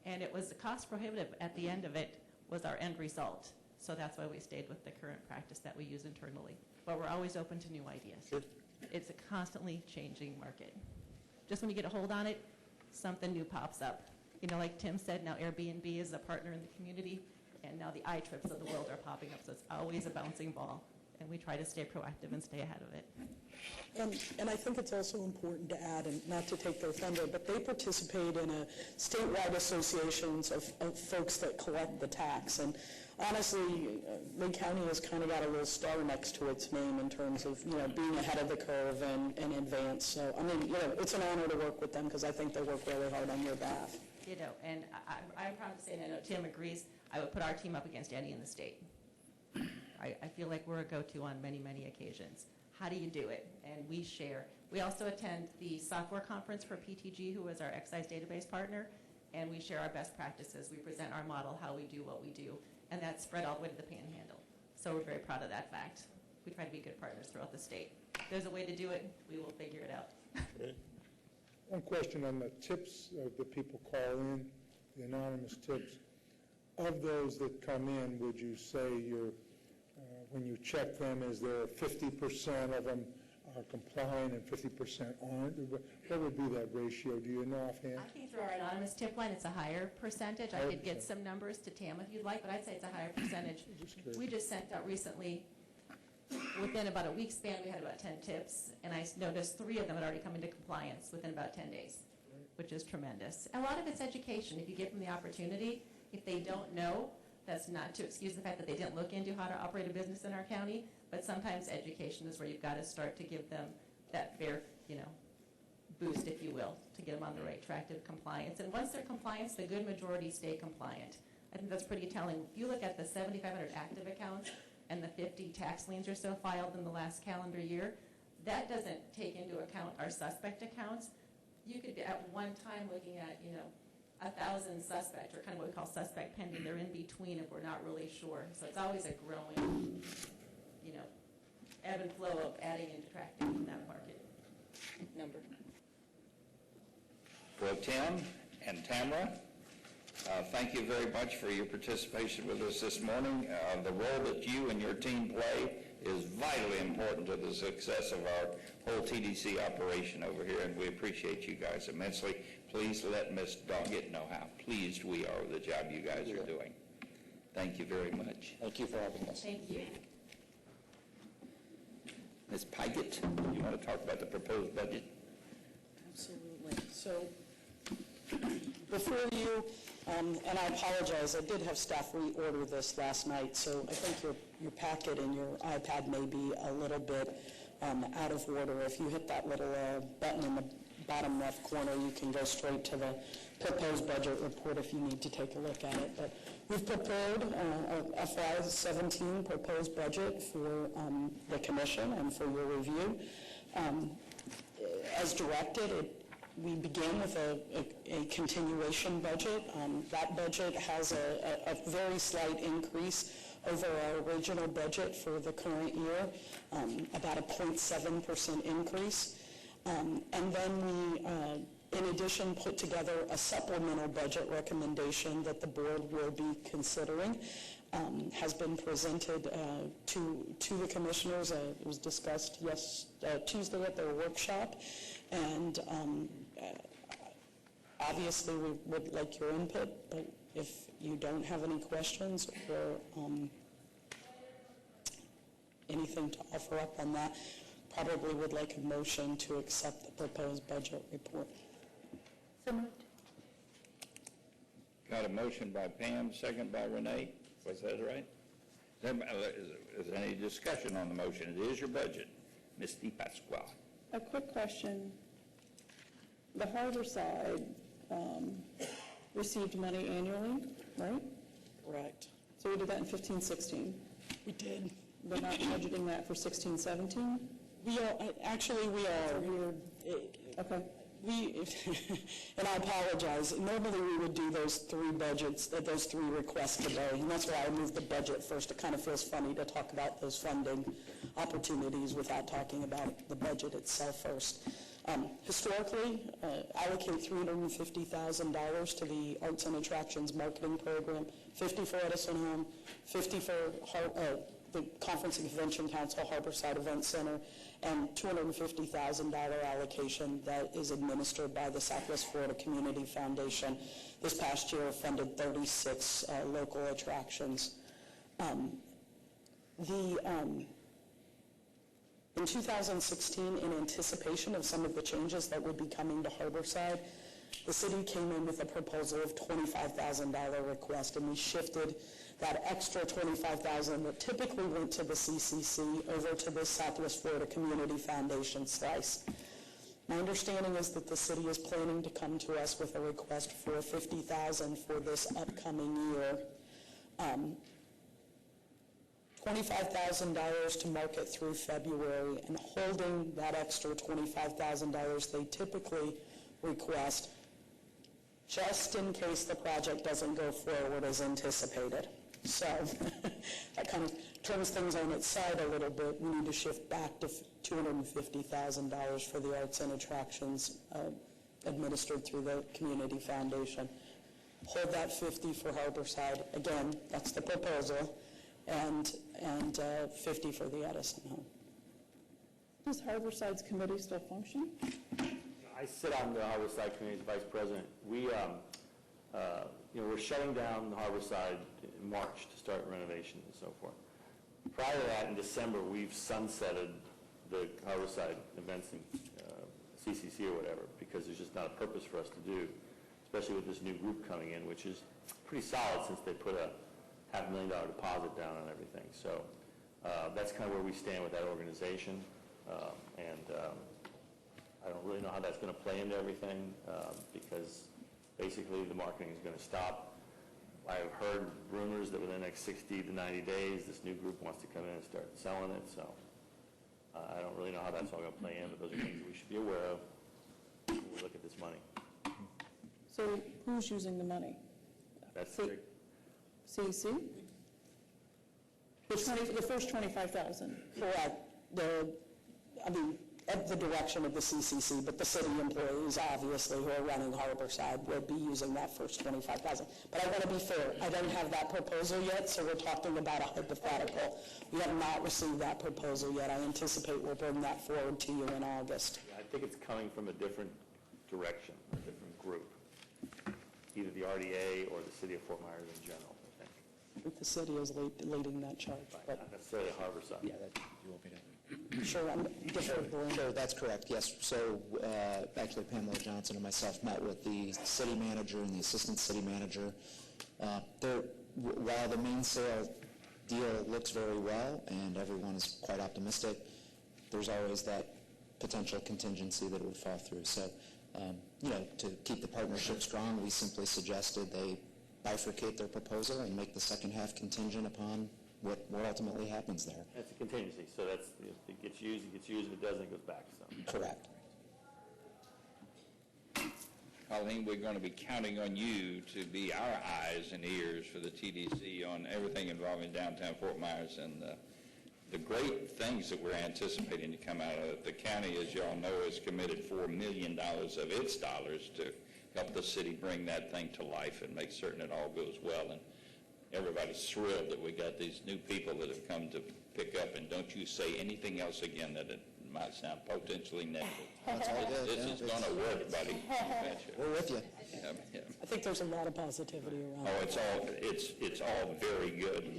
And it was cost prohibitive at the end of it was our end result. So that's why we stayed with the current practice that we use internally. But we're always open to new ideas. Sure. It's a constantly changing market. Just when you get a hold on it, something new pops up. You know, like Tim said, now Airbnb is a partner in the community, and now the iTrips of the world are popping up. So it's always a bouncing ball, and we try to stay proactive and stay ahead of it. And I think it's also important to add, and not to take their thunder, but they participate in a statewide associations of folks that collect the tax. And honestly, Lee County has kind of got a little star next to its name in terms of, you know, being ahead of the curve and advance. So, I mean, you know, it's an honor to work with them because I think they work really hard on your behalf. You know, and I'm proud to say, and I know Tim agrees, I would put our team up against any in the state. I feel like we're a go-to on many, many occasions. How do you do it? And we share. We also attend the software conference for PTG, who is our excise database partner, and we share our best practices. We present our model, how we do what we do, and that's spread all the way to the Panhandle. So we're very proud of that fact. We try to be good partners throughout the state. If there's a way to do it, we will figure it out. One question on the tips that people call in, the anonymous tips. Of those that come in, would you say when you check them, is there 50% of them are complying and 50% aren't? What would be that ratio? Do you know offhand? I think through our anonymous tip line, it's a higher percentage. I could get some numbers to TAM if you'd like, but I'd say it's a higher percentage. We just sent out recently, within about a week span, we had about 10 tips, and I noticed 3 of them had already come into compliance within about 10 days, which is tremendous. A lot of it's education. If you give them the opportunity, if they don't know, that's not to excuse the fact that they didn't look into how to operate a business in our county, but sometimes education is where you've got to start to give them that fair, you know, boost, if you will, to get them on the right track to compliance. And once they're compliant, the good majority stay compliant. I think that's pretty telling. If you look at the 7,500 active accounts and the 50 tax liens or so filed in the last calendar year, that doesn't take into account our suspect accounts. You could be at one time looking at, you know, 1,000 suspect, or kind of what we call suspect pending. They're in between if we're not really sure. So it's always a growing, you know, ebb and flow of adding and detracting in that market number. Well, Tim and Tamara, thank you very much for your participation with us this morning. The role that you and your team play is vitally important to the success of our whole TDC operation over here, and we appreciate you guys immensely. Please let Ms. Doggett know how pleased we are with the job you guys are doing. Thank you very much. Thank you for having us. Thank you. Ms. Pygott, you want to talk about the proposed budget? Absolutely. So before you, and I apologize, I did have staff reorder this last night, so I think your packet and your iPad may be a little bit out of order. If you hit that little button in the bottom left corner, you can go straight to the proposed budget report if you need to take a look at it. But we've prepared a FY17 proposed budget for the commission and for your review. As directed, we begin with a continuation budget. That budget has a very slight increase over our original budget for the current year, about a 0.7% increase. And then we, in addition, put together a supplemental budget recommendation that the board will be considering. Has been presented to the commissioners. It was discussed Tuesday at their workshop. And obviously we would like your input, but if you don't have any questions or anything to offer up on that, probably would like a motion to accept the proposed budget report. So moved. Got a motion by Pam, second by Renee. Was that right? Is there any discussion on the motion? It is your budget. Ms. DePasquale. A quick question. The harbor side received money annually, right? Correct. So we did that in 15-16? We did. We're not budgeting that for 16-17? We are, actually we are. Okay. And I apologize, normally we would do those three budgets, those three requests today, and that's why I moved the budget first. It kind of feels funny to talk about those funding opportunities without talking about the budget itself first. Historically, allocate $350,000 to the Arts and Attractions Marketing Program, 50 for Edison Home, 50 for the Conference and Convention Council Harborside Event Center, and $250,000 allocation that is administered by the Southwest Florida Community Foundation. This past year funded 36 local attractions. In 2016, in anticipation of some of the changes that would be coming to Harborside, the city came in with a proposal of $25,000 request, and we shifted that extra $25,000 that typically went to the CCC over to the Southwest Florida Community Foundation slice. My understanding is that the city is planning to come to us with a request for $50,000 for this upcoming year. $25,000 to market through February, and holding that extra $25,000 they typically request just in case the project doesn't go forward as anticipated. So that kind of turns things on its side a little bit. We need to shift back to $250,000 for the arts and attractions administered through the Community Foundation. Hold that 50 for Harborside. Again, that's the proposal. And 50 for the Edison Home. Does Harborside's committee still function? I sit on the Harborside Committee as Vice President. We're shutting down the Harborside in March to start renovation and so forth. Prior to that, in December, we've sunsetted the Harborside events in CCC or whatever, because there's just not a purpose for us to do, especially with this new group coming in, which is pretty solid since they put a $500,000 deposit down on everything. So that's kind of where we stand with that organization. I don't really know how that's going to play into everything because basically the marketing is going to stop. I've heard rumors that within the next 60 to 90 days, this new group wants to come in and start selling it. So I don't really know how that's all going to play in, but those are things we should be aware of when we look at this money. So who's using the money? That's the CEC? The first $25,000 for at the direction of the CCC, but the city employees, obviously, who are running Harborside, will be using that first $25,000. But I want to be fair. I don't have that proposal yet, so we're talking about a hypothetical. We have not received that proposal yet. I anticipate we'll bring that forward to you in August. I think it's coming from a different direction, a different group, either the RDA or the city of Fort Myers in general, I think. I think the city is leading that charge. Right, not necessarily Harborside. Yeah, you want me to? Sure, I'm different. Sure, that's correct, yes. So actually Pamela Johnson and myself met with the city manager and the assistant city manager. While the main sale deal looks very well and everyone is quite optimistic, there's always that potential contingency that it would fall through. So, to keep the partnership strong, we simply suggested they bifurcate their proposal and make the second half contingent upon what ultimately happens there. That's a contingency, so that's, if it gets used, if it doesn't, it goes back, so. Correct. Colleen, we're going to be counting on you to be our eyes and ears for the TDC on everything involving downtown Fort Myers and the great things that we're anticipating to come out of it. The county, as you all know, has committed $4 million of its dollars to help the city bring that thing to life and make certain it all goes well. And everybody's thrilled that we got these new people that have come to pick up, and don't you say anything else again that it might sound potentially negative. That's all good. This is going to work, buddy. We're with you. I think there's a lot of positivity around Oh, it's all very good.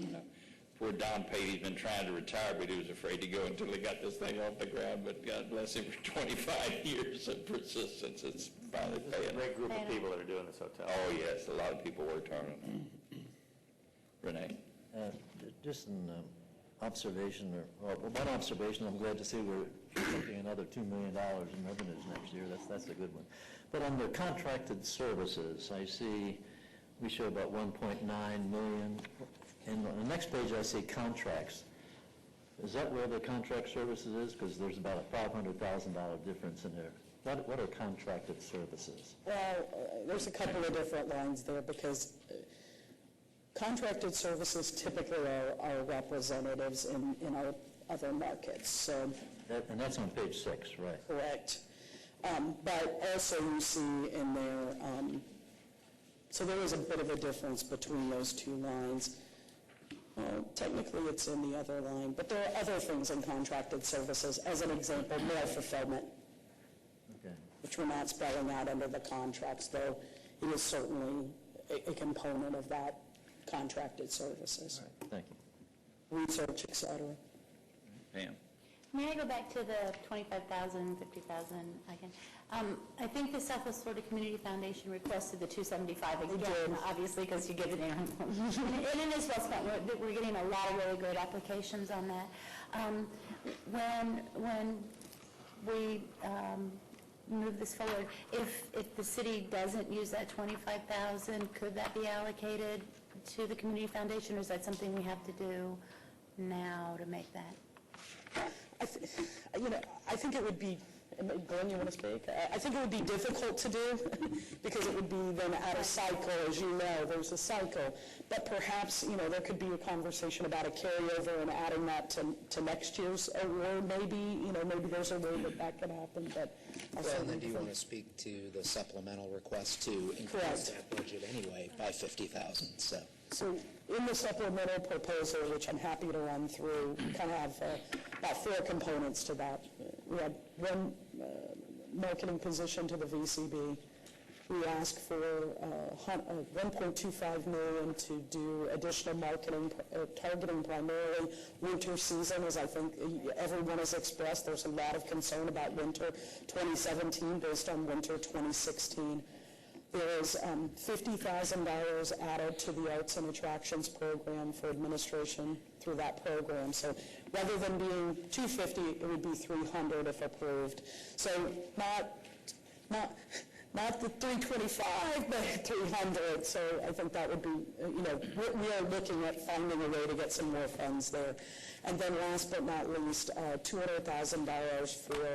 Poor Don Pate, he's been trying to retire, but he was afraid to go until he got this thing off the ground, but God bless him for 25 years of persistence. It's finally paying. A great group of people that are doing this hotel. Oh, yes, a lot of people worked hard on it. Renee? Just an observation, one observation, I'm glad to see we're expecting another $2 million in revenues next year. That's a good one. But under contracted services, I see we show about 1.9 million. And on the next page, I see contracts. Is that where the contract services is? Because there's about a $500,000 difference in there. What are contracted services? Well, there's a couple of different lines there because contracted services typically are representatives in our other markets. So, and that's on page 6, right? Correct. But also you see in there, so there is a bit of a difference between those two lines. Technically it's in the other line, but there are other things in contracted services. As an example, mail fulfillment, which we're not spelling out under the contracts, though it is certainly a component of that contracted services. All right, thank you. Research, et cetera. Pam? May I go back to the 25,000, 50,000 again? I think the Southwest Florida Community Foundation requested the 275 again, obviously, because you give it in. And it is well spent. We're getting a lot of really great applications on that. When we move this forward, if the city doesn't use that 25,000, could that be allocated to the Community Foundation, or is that something we have to do now to make that? I think it would be, Glenn, you want to speak? I think it would be difficult to do because it would be then out of cycle, as you know, there's a cycle. But perhaps, there could be a conversation about a carryover and adding that to next year's award. Maybe there's a way that could happen. But well, then do you want to speak to the supplemental request to increase that budget anyway by 50,000? So in the supplemental proposal, which I'm happy to run through, we kind of have about 4 components to that. We had one marketing position to the VCB. We asked for $1.25 million to do additional marketing, targeting primarily winter season, as I think everyone has expressed. There's a lot of concern about winter 2017 based on winter 2016. There is $50,000 added to the Arts and Attractions program for administration through that program. So rather than being $250, it would be $300 if approved. So not the $325, but $300. So I think that would be, we are looking at finding a way to get some more funds there. And then last but not least, $200,000 for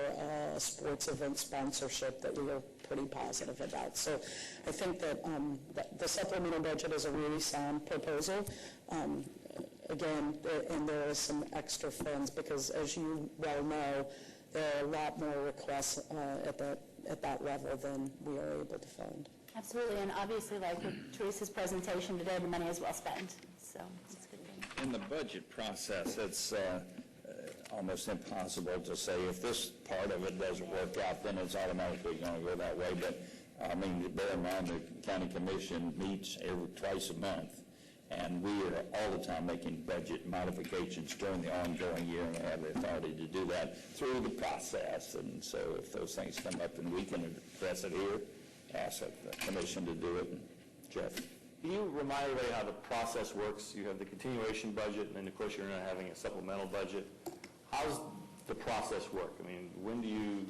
sports event sponsorship that we are pretty positive about. So I think that the supplemental budget is a really sound proposal. Again, and there is some extra funds because, as you well know, there are a lot more requests at that level than we are able to fund. Absolutely, and obviously, like with Teresa's presentation today, the money is well spent. So it's a good thing. In the budget process, it's almost impossible to say if this part of it doesn't work out, then it's automatically going to go that way. But bear in mind the county commission meets twice a month, and we are all the time making budget modifications during the ongoing year, and we have the authority to do that through the process. And so if those things come up, and we can address it here, ask the commission to do it. Jeff? Can you remind everybody how the process works? You have the continuation budget, and then of course you're not having a supplemental budget. How's the process work? When do you,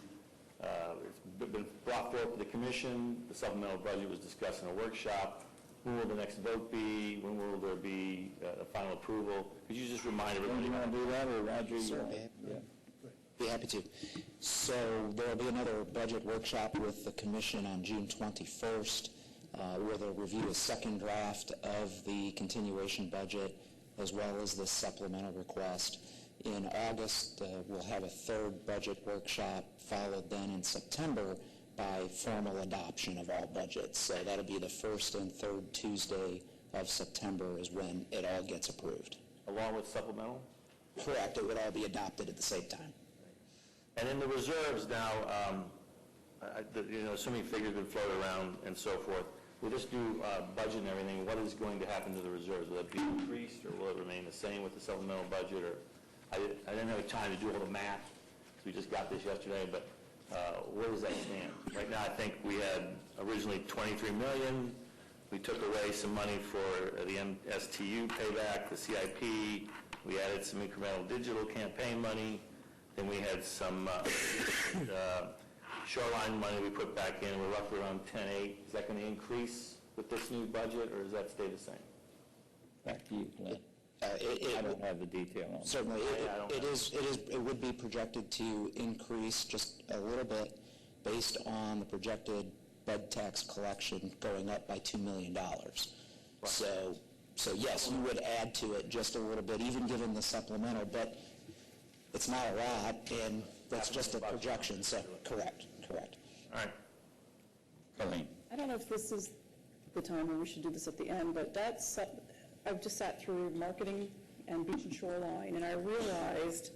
it's been brought forth to the commission, the supplemental budget was discussed in a workshop. When will the next vote be? When will there be a final approval? Could you just remind everybody? Do you want to do that, or Roger? Sure. Be happy to. So there will be another budget workshop with the commission on June 21st, where they'll review a second draft of the continuation budget as well as the supplemental request. In August, we'll have a third budget workshop, followed then in September by formal adoption of all budgets. So that'll be the first and third Tuesday of September is when it all gets approved. Along with supplemental? Correct. It would all be adopted at the same time. And in the reserves now, assuming figures have been floated around and so forth, we just do budget and everything, what is going to happen to the reserves? Will it be increased, or will it remain the same with the supplemental budget? Or I didn't have time to do all the math, so we just got this yesterday, but where does that stand? Right now, I think we had originally $23 million. We took away some money for the MSTU payback, the CIP. We added some incremental digital campaign money. Then we had some shoreline money we put back in. We're roughly around 10.8. Is that going to increase with this new budget, or does that stay the same? Back to you, Glenn. I don't have the detail on it. Certainly, it would be projected to increase just a little bit based on the projected bed tax collection going up by $2 million. Right. So yes, you would add to it just a little bit, even given the supplemental, but it's not a lot, and that's just a projection, so correct. All right. Colleen. I don't know if this is the time or we should do this at the end, but I've just sat through marketing and beach and shoreline, and I realized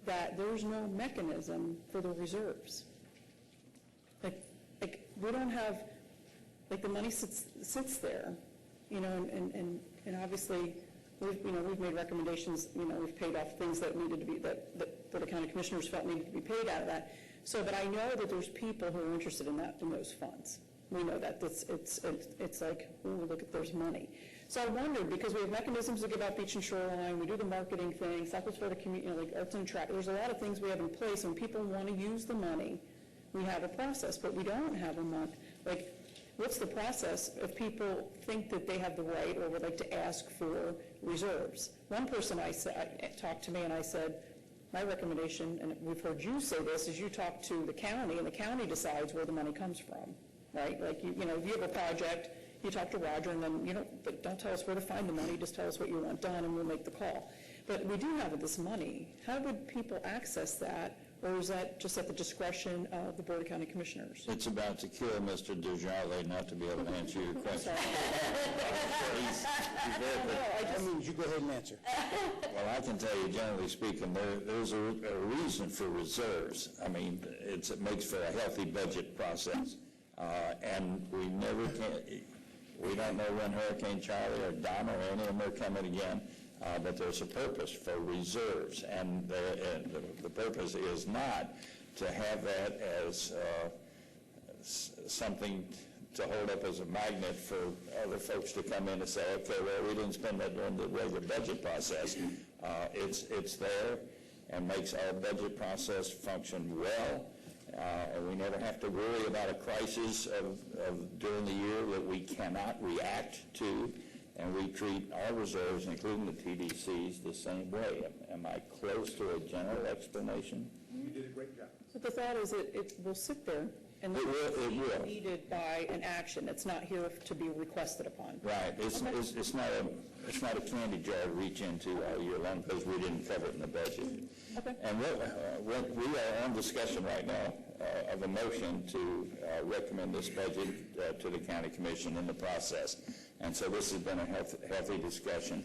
that there's no mechanism for the reserves. Like we don't have, like the money sits there, and obviously we've made recommendations, we've paid off things that needed to be, that the county commissioners felt needed to be paid out of that. So, but I know that there's people who are interested in those funds. We know that it's like, ooh, look at, there's money. So I wondered, because we have mechanisms to give out beach and shoreline, we do the marketing things, that was for the community, like arts and track. There's a lot of things we have in place. When people want to use the money, we have a process, but we don't have a month. Like, what's the process if people think that they have the right or would like to ask for reserves? One person talked to me and I said, my recommendation, and we've heard you say this, is you talk to the county, and the county decides where the money comes from, right? Like, if you have a project, you talk to Roger, and then but don't tell us where to find the money, just tell us what you want done, and we'll make the call. But we do have this money. How would people access that, or is that just at the discretion of the Board of County Commissioners? It's about to kill Mr. Desjardins not to be able to answer your question. That means you go ahead and answer. Well, I can tell you, generally speaking, there's a reason for reserves. I mean, it makes for a healthy budget process. And we don't know when Hurricane Charlie or Donna or any of them are coming again, but there's a purpose for reserves. And the purpose is not to have that as something to hold up as a magnet for other folks to come in and say, okay, well, we didn't spend that during the regular budget process. It's there and makes our budget process function well. And we never have to worry about a crisis of during the year that we cannot react to, and we treat our reserves, including the TDCs, the same way. Am I close to a general explanation? You did a great job. So the thought is it will sit there and it will. Needed by an action. It's not here to be requested upon. Right. It's not a candy jar to reach into all year long because we didn't cover it in the budget. Okay. And what we are on discussion right now of a motion to recommend this budget to the county commission in the process. And so this has been a healthy discussion.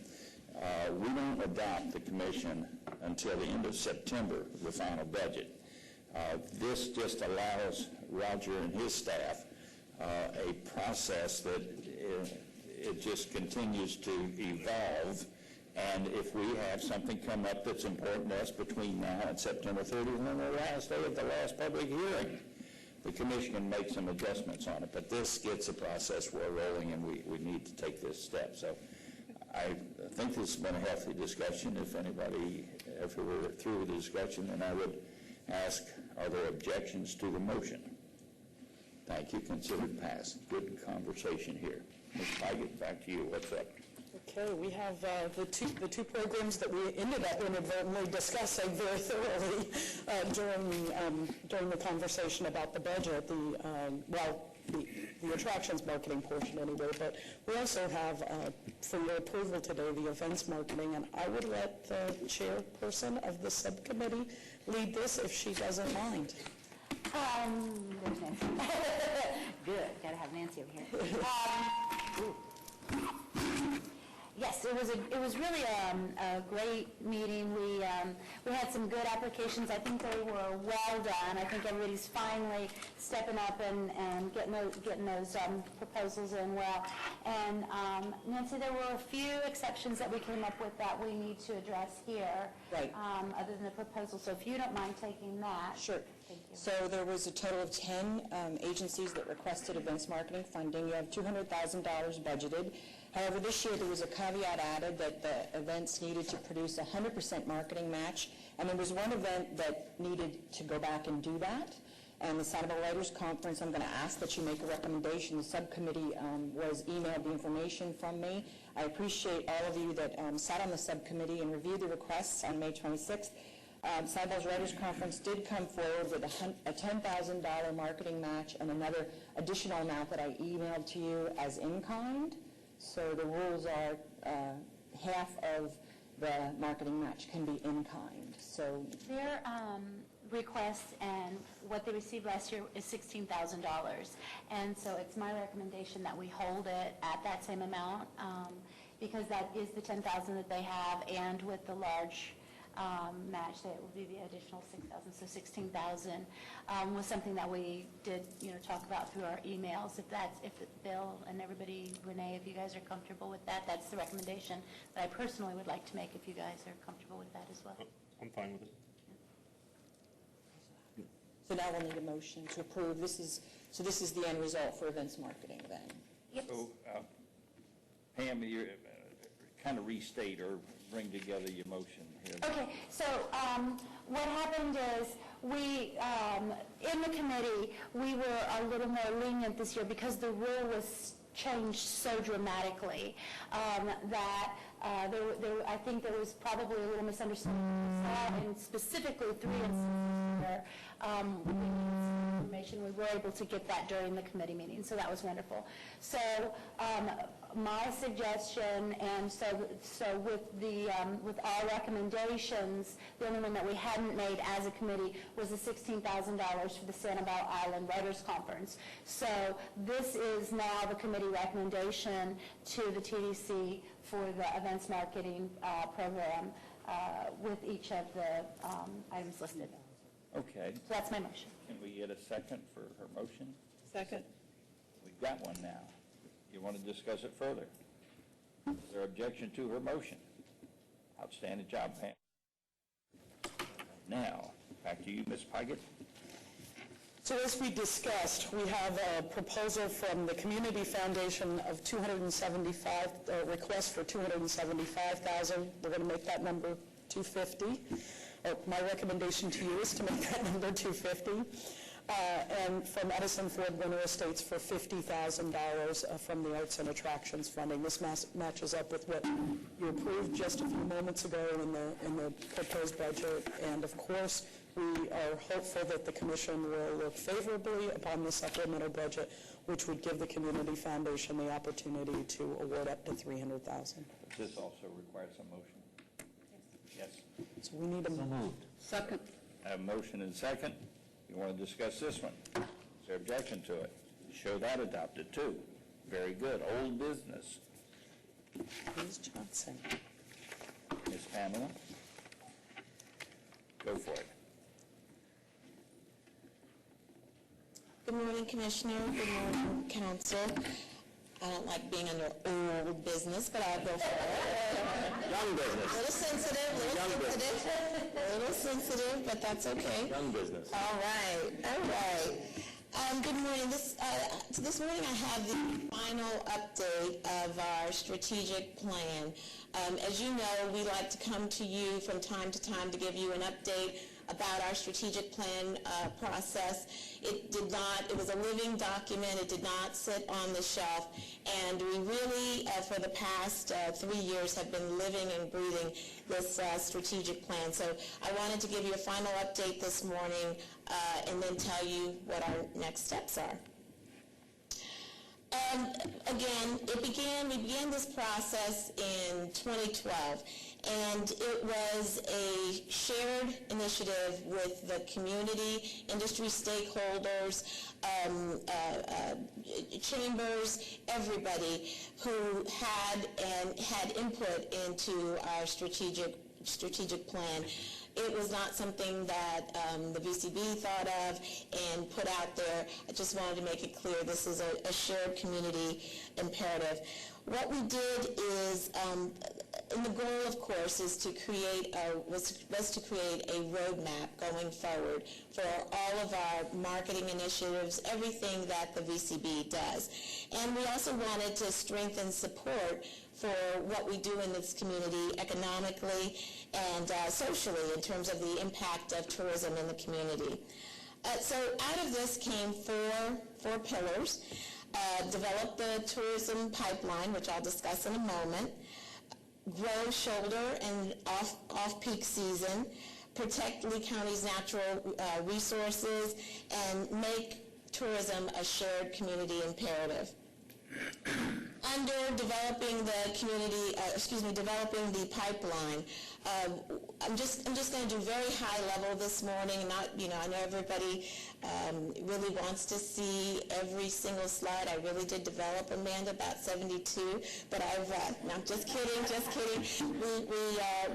We don't adopt the commission until the end of September, the final budget. This just allows Roger and his staff a process that it just continues to evolve. And if we have something come up that's important to us between now and September 30th, and then the last day of the last public hearing, the commission can make some adjustments on it. But this gets the process well rolling, and we need to take this step. So I think this has been a healthy discussion. If we're through the discussion, then I would ask, are there objections to the motion? Thank you. Considered passed. Good conversation here. Ms. Pygott, back to you. What's up? Okay, we have the two programs that we ended up inadvertently discussing very thoroughly during the conversation about the budget. The attractions marketing portion anyway, but we also have for your approval today the events marketing, and I would let the chairperson of the subcommittee lead this if she doesn't mind. Good, gotta have Nancy over here. Yes, it was really a great meeting. We had some good applications. I think they were well done. I think everybody's finally stepping up and getting those proposals in well. And Nancy, there were a few exceptions that we came up with that we need to address here. Right. Other than the proposal. So if you don't mind taking that. Sure. Thank you. So there was a total of 10 agencies that requested events marketing funding. You have $200,000 budgeted. However, this year there was a caveat added that the events needed to produce 100% marketing match, and there was one event that needed to go back and do that. And the Saddleboro Writers Conference, I'm going to ask that you make a recommendation. The subcommittee was emailed the information from me. I appreciate all of you that sat on the subcommittee and reviewed the requests on May 26th. Saddleboro Writers Conference did come forward with a $10,000 marketing match and another additional amount that I emailed to you as in-kind. So the rules are half of the marketing match can be in-kind. So their request and what they received last year is $16,000. And so it's my recommendation that we hold it at that same amount because that is the $10,000 that they have, and with the large match, that would be the additional $6,000. So $16,000 was something that we did, talk about through our emails. If Bill and everybody, Renee, if you guys are comfortable with that, that's the recommendation that I personally would like to make. If you guys are comfortable with that as well. I'm fine with it. now we'll need a motion to approve. This is the end result for events marketing then. Yep. So, Pam, you kind of restate or bring together your motion here. Okay, so what happened is we, in the committee, we were a little more lenient this year because the rule was changed so dramatically that I think there was probably a little misunderstanding, and specifically 3 instances where we needed some information. We were able to get that during the committee meeting, so that was wonderful. So my suggestion, and so with our recommendations, the only one that we hadn't made as a committee was the $16,000 for the Sanibel Island Writers Conference. So this is now the committee recommendation to the TDC for the events marketing program with each of the items listed. Okay. So that's my motion. Can we get a second for her motion? Second. We've got one now. You want to discuss it further? Is there objection to her motion? Outstanding job, Pam. Now, back to you, Ms. Pygott. So as we discussed, we have a proposal from the Community Foundation of request for $275,000. We're going to make that number $250,000. My recommendation to you is to make that number $250,000. And from Edison Ford Winter Estates for $50,000 from the Arts and Attractions funding. This matches up with what you approved just a few moments ago in the proposed budget. And of course, we are hopeful that the Commission will look favorably upon the supplemental budget, which would give the Community Foundation the opportunity to award up to $300,000. Does this also require some motion? Yes. So we need a moved. Second. I have a motion and second. You want to discuss this one? Is there objection to it? Show that adopted too. Very good. Old business. Ms. Johnson. Ms. Pamela? Go for it. Good morning, Commissioner. Good morning, Council. I don't like being under old business, but I'll go for it. Young business. A little sensitive, a little sensitive, but that's okay. Young business. All right. Good morning. This morning I have the final update of our strategic plan. As you know, we like to come to you from time to time to give you an update about our strategic plan process. It was a living document. It did not sit on the shelf. And we really, for the past 3 years, have been living and breathing this strategic plan. So I wanted to give you a final update this morning and then tell you what our next steps are. We began this process in 2012, and it was a shared initiative with the community, industry stakeholders, chambers, everybody who had input into our strategic plan. It was not something that the VCB thought of and put out there. I just wanted to make it clear this is a shared community imperative. What we did is, and the goal, of course, is to create was to create a roadmap going forward for all of our marketing initiatives, everything that the VCB does. And we also wanted to strengthen support for what we do in this community economically and socially in terms of the impact of tourism in the community. So out of this came four pillars. Develop the tourism pipeline, which I'll discuss in a moment. Grow shoulder and off-peak season. Protect Lee County's natural resources, and make tourism a shared community imperative. Under developing developing the pipeline, I'm just going to do very high level this morning. I know everybody really wants to see every single slide. I really did develop, Amanda, about 72, but no, just kidding.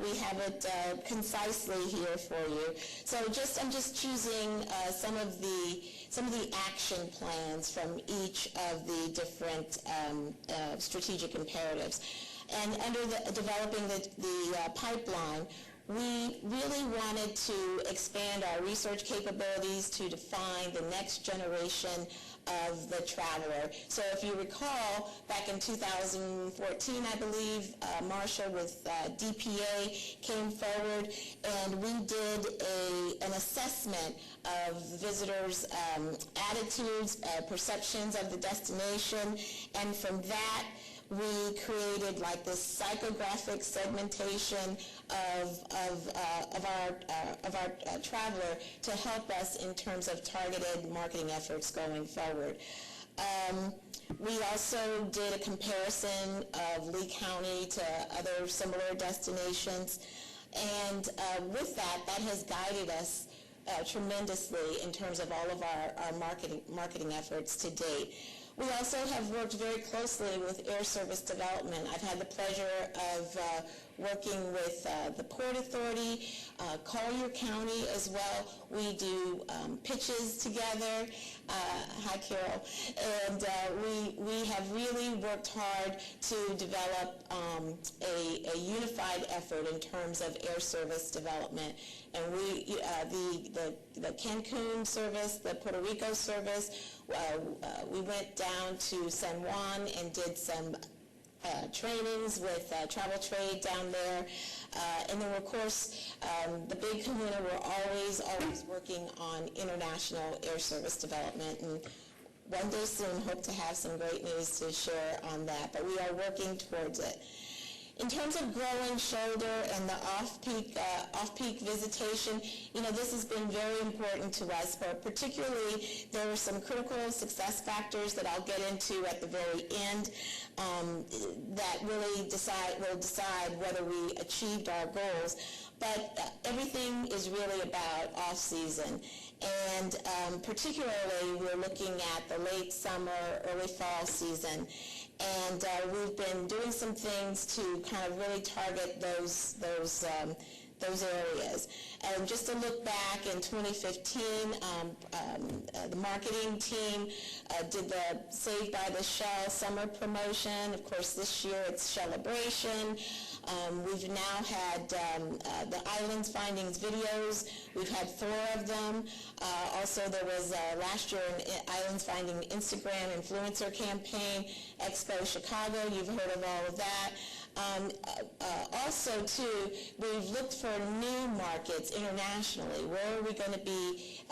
We have it concisely here for you. So I'm just choosing some of the action plans from each of the different strategic imperatives. And under developing the pipeline, we really wanted to expand our research capabilities to define the next generation of the traveler. So if you recall, back in 2014, I believe, Marcia with DPA came forward, and we did an assessment of visitors' attitudes, perceptions of the destination, and from that, we created like this psychographic segmentation of our traveler to help us in terms of targeted marketing efforts going forward. We also did a comparison of Lee County to other similar destinations, and with that has guided us tremendously in terms of all of our marketing efforts to date. We also have worked very closely with Air Service Development. I've had the pleasure of working with the Port Authority, Collier County as well. We do pitches together. Hi, Carol. And we have really worked hard to develop a unified effort in terms of air service development. And the Cancun service, the Puerto Rico service, we went down to San Juan and did some trainings with travel trade down there. And then, of course, the big kahuna, we're always working on international air service development. And one day soon, hope to have some great news to share on that. But we are working towards it. In terms of growing shoulder and the off-peak visitation, this has been very important to us, but particularly there are some critical success factors that I'll get into at the very end that really will decide whether we achieved our goals. But everything is really about off-season. And particularly, we're looking at the late summer, early fall season. And we've been doing some things to kind of really target those areas. And just to look back in 2015, the marketing team did the Saved by the Shell summer promotion. Of course, this year it's Celebration. We've now had the Islands Findings videos. We've had 4 of them. Also, there was last year an Islands Finding Instagram influencer campaign, Expo Chicago. You've heard of all of that. Also, too, we've looked for new markets internationally. Where are we going to be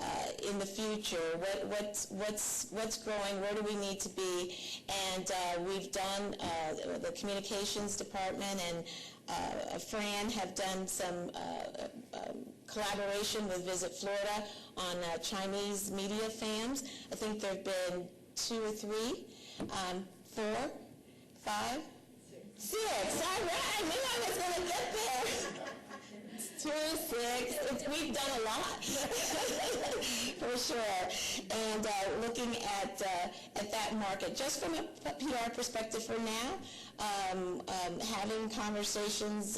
in the future? What's growing? Where do we need to be? And we've done, the communications department and Fran have done some collaboration with Visit Florida on Chinese media fans. I think there have been 2 or 3. 4, 5, 6. All right, knew I was going to get there. 2, 6. We've done a lot, for sure. And looking at that market, just from a PR perspective for now, having conversations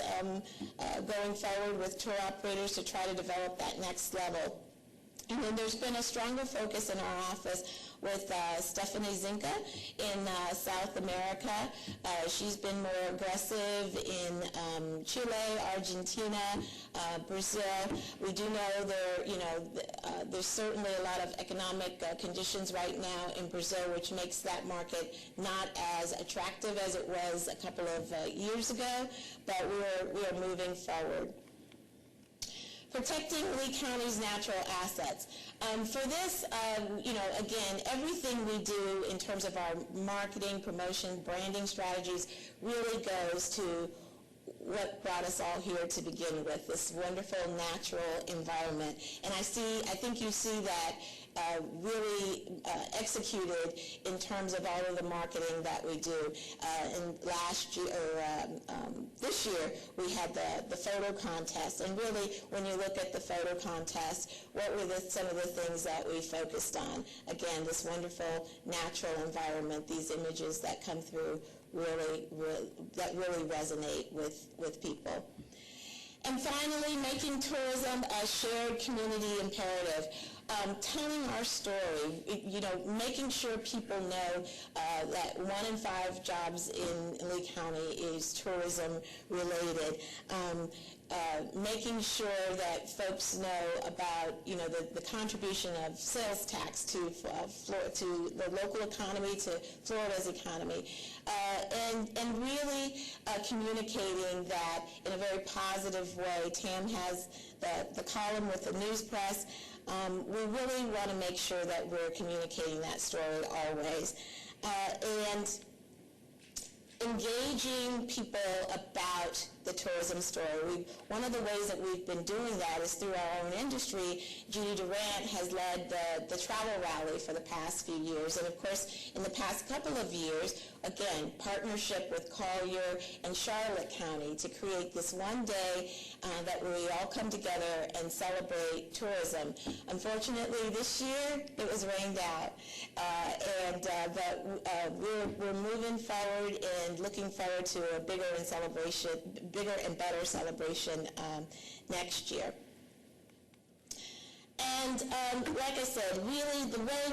going forward with tour operators to try to develop that next level. And then there's been a stronger focus in our office with Stephanie Zinka in South America. She's been more aggressive in Chile, Argentina, Brazil. We do know there's certainly a lot of economic conditions right now in Brazil, which makes that market not as attractive as it was a couple of years ago, but we're moving forward. Protecting Lee County's natural assets. For this, again, everything we do in terms of our marketing, promotion, branding strategies really goes to what brought us all here to begin with, this wonderful natural environment. And I think you see that really executed in terms of all of the marketing that we do. And last year, this year, we had the photo contest. And really, when you look at the photo contest, what were some of the things that we focused on? Again, this wonderful natural environment, these images that come through that really resonate with people. And finally, making tourism a shared community imperative. Telling our story, making sure people know that 1 in 5 jobs in Lee County is tourism related. Making sure that folks know about, the contribution of sales tax to the local economy, to Florida's economy, and really communicating that in a very positive way. Tam has the column with the news press. We really want to make sure that we're communicating that story always. And engaging people about the tourism story. One of the ways that we've been doing that is through our own industry. Judy Durant has led the travel rally for the past few years. And of course, in the past couple of years, again, partnership with Collier and Charlotte County to create this one day that we all come together and celebrate tourism. Unfortunately, this year, it was rained out. But we're moving forward and looking forward to a bigger and better celebration next year. And like I said, really the way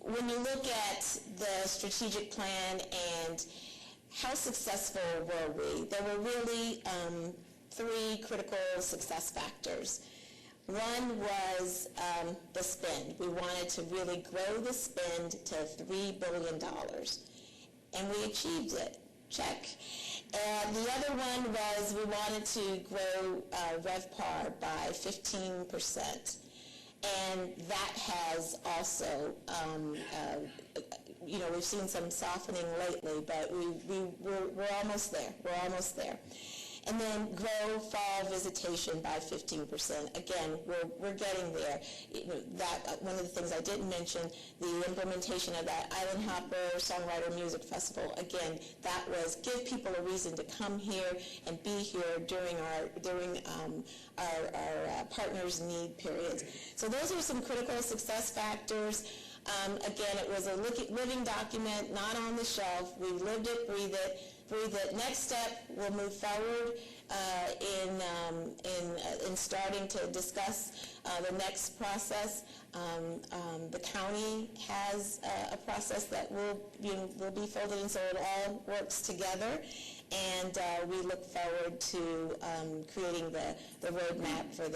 when you look at the strategic plan and how successful were we, there were really 3 critical success factors. One was the spend. We wanted to really grow the spend to $3 billion, and we achieved it. Check. And the other one was we wanted to grow RevPAR by 15%. And that has also, we've seen some softening lately, but we're almost there. We're almost there. And then grow fall visitation by 15%. Again, we're getting there. One of the things I didn't mention, the implementation of that Island Hopper Songwriter Music Festival. Again, that was give people a reason to come here and be here during our partners' need periods. So those are some critical success factors. Again, it was a living document, not on the shelf. We lived it, breathed it. Next step, we'll move forward in starting to discuss the next process. The county has a process that will be folded in, so it all works together. And we look forward to creating the roadmap for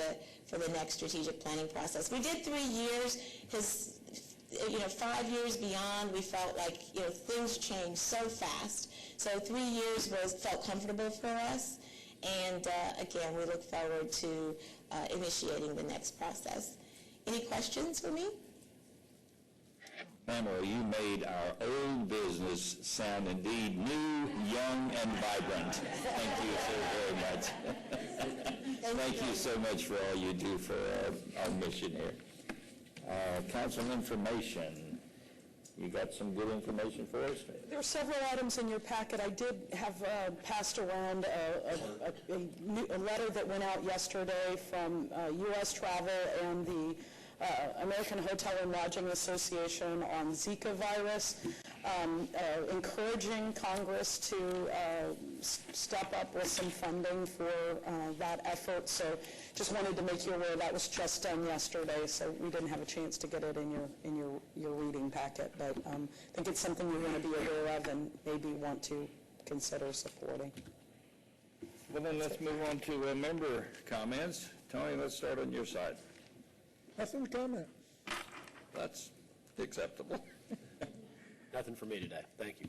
the next strategic planning process. We did 3 years because 5 years beyond, we felt like things change so fast. So 3 years felt comfortable for us, and again, we look forward to initiating the next process. Any questions for me? Pamela, you made our old business sound indeed new, young, and vibrant. Thank you so very much. Thank you so much for all you do for our mission here. Council information. You got some good information for us? There are several items in your packet. I did have passed around a letter that went out yesterday from U.S. Travel and the American Hotel and Lodging Association on Zika virus, encouraging Congress to step up with some funding for that effort. So just wanted to make you aware that was just done yesterday, so we didn't have a chance to get it in your reading packet. But I think it's something you want to be aware of and maybe want to consider supporting. Well, then let's move on to member comments. Tony, let's start on your side. Nothing to comment. That's acceptable. Nothing for me today. Thank you.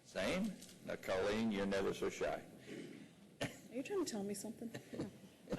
Same? Now, Colleen, you're never so shy. Are you trying to tell me something?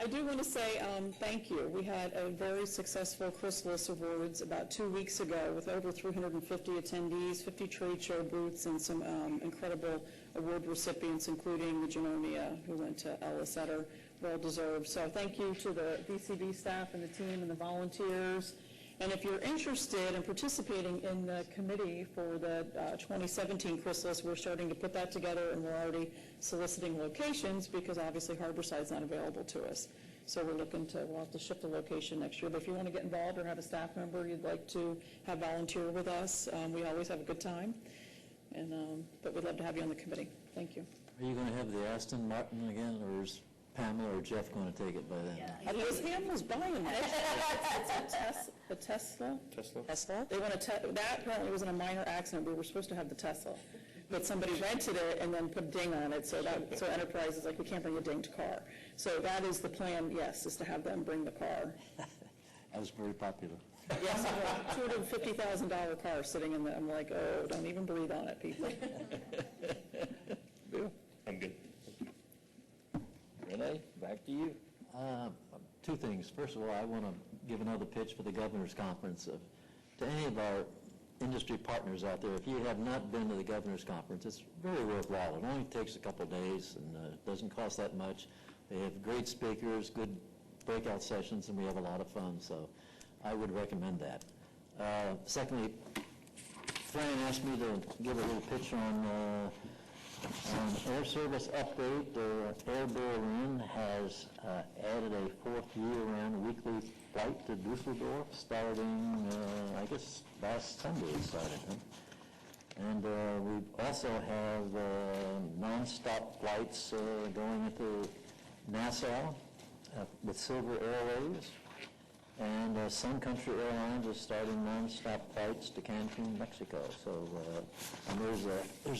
I do want to say thank you. We had a very successful Chrysalis Awards about 2 weeks ago with over 350 attendees, 50 trade show booths, and some incredible award recipients, including the Genomia, who went to Ellis Etter. Well deserved. So thank you to the BCB staff and the team and the volunteers. And if you're interested in participating in the committee for the 2017 Chrysalis, we're starting to put that together, and we're already soliciting locations because obviously Harborside's not available to us. So we'll have to shift the location next year. But if you want to get involved or have a staff member you'd like to have volunteer with us, we always have a good time. And but we'd love to have you on the committee. Thank you. Are you going to have the Aston Martin again, or is Pamela or Jeff going to take it by then? I guess Pamela's buying that. The Tesla? Tesla? They want to that apparently was in a minor accident. We were supposed to have the Tesla. But somebody rented it and then put a ding on it, so Enterprise is like, we can't bring a dinged car. So that is the plan, yes, is to have them bring the car. That was very popular. Yes, $250,000 car sitting in the, I'm like, oh, don't even breathe on it, people. Bill? I'm good. Renee, back to you. Two things. First of all, I want to give another pitch for the Governor's Conference. To any of our industry partners out there, if you have not been to the Governor's Conference, it's very worthwhile. It only takes a couple of days, and it doesn't cost that much. They have great speakers, good breakout sessions, and we have a lot of fun, so I would recommend that. Secondly, Fran asked me to give a little pitch on air service update. Air Berlin has added a fourth year-round weekly flight to Dusseldorf starting, I guess, last Sunday it started. And we also have non-stop flights going into Nassau with Silver Airways. And Sun Country Airlines is starting non-stop flights to Cancun, Mexico. So and there's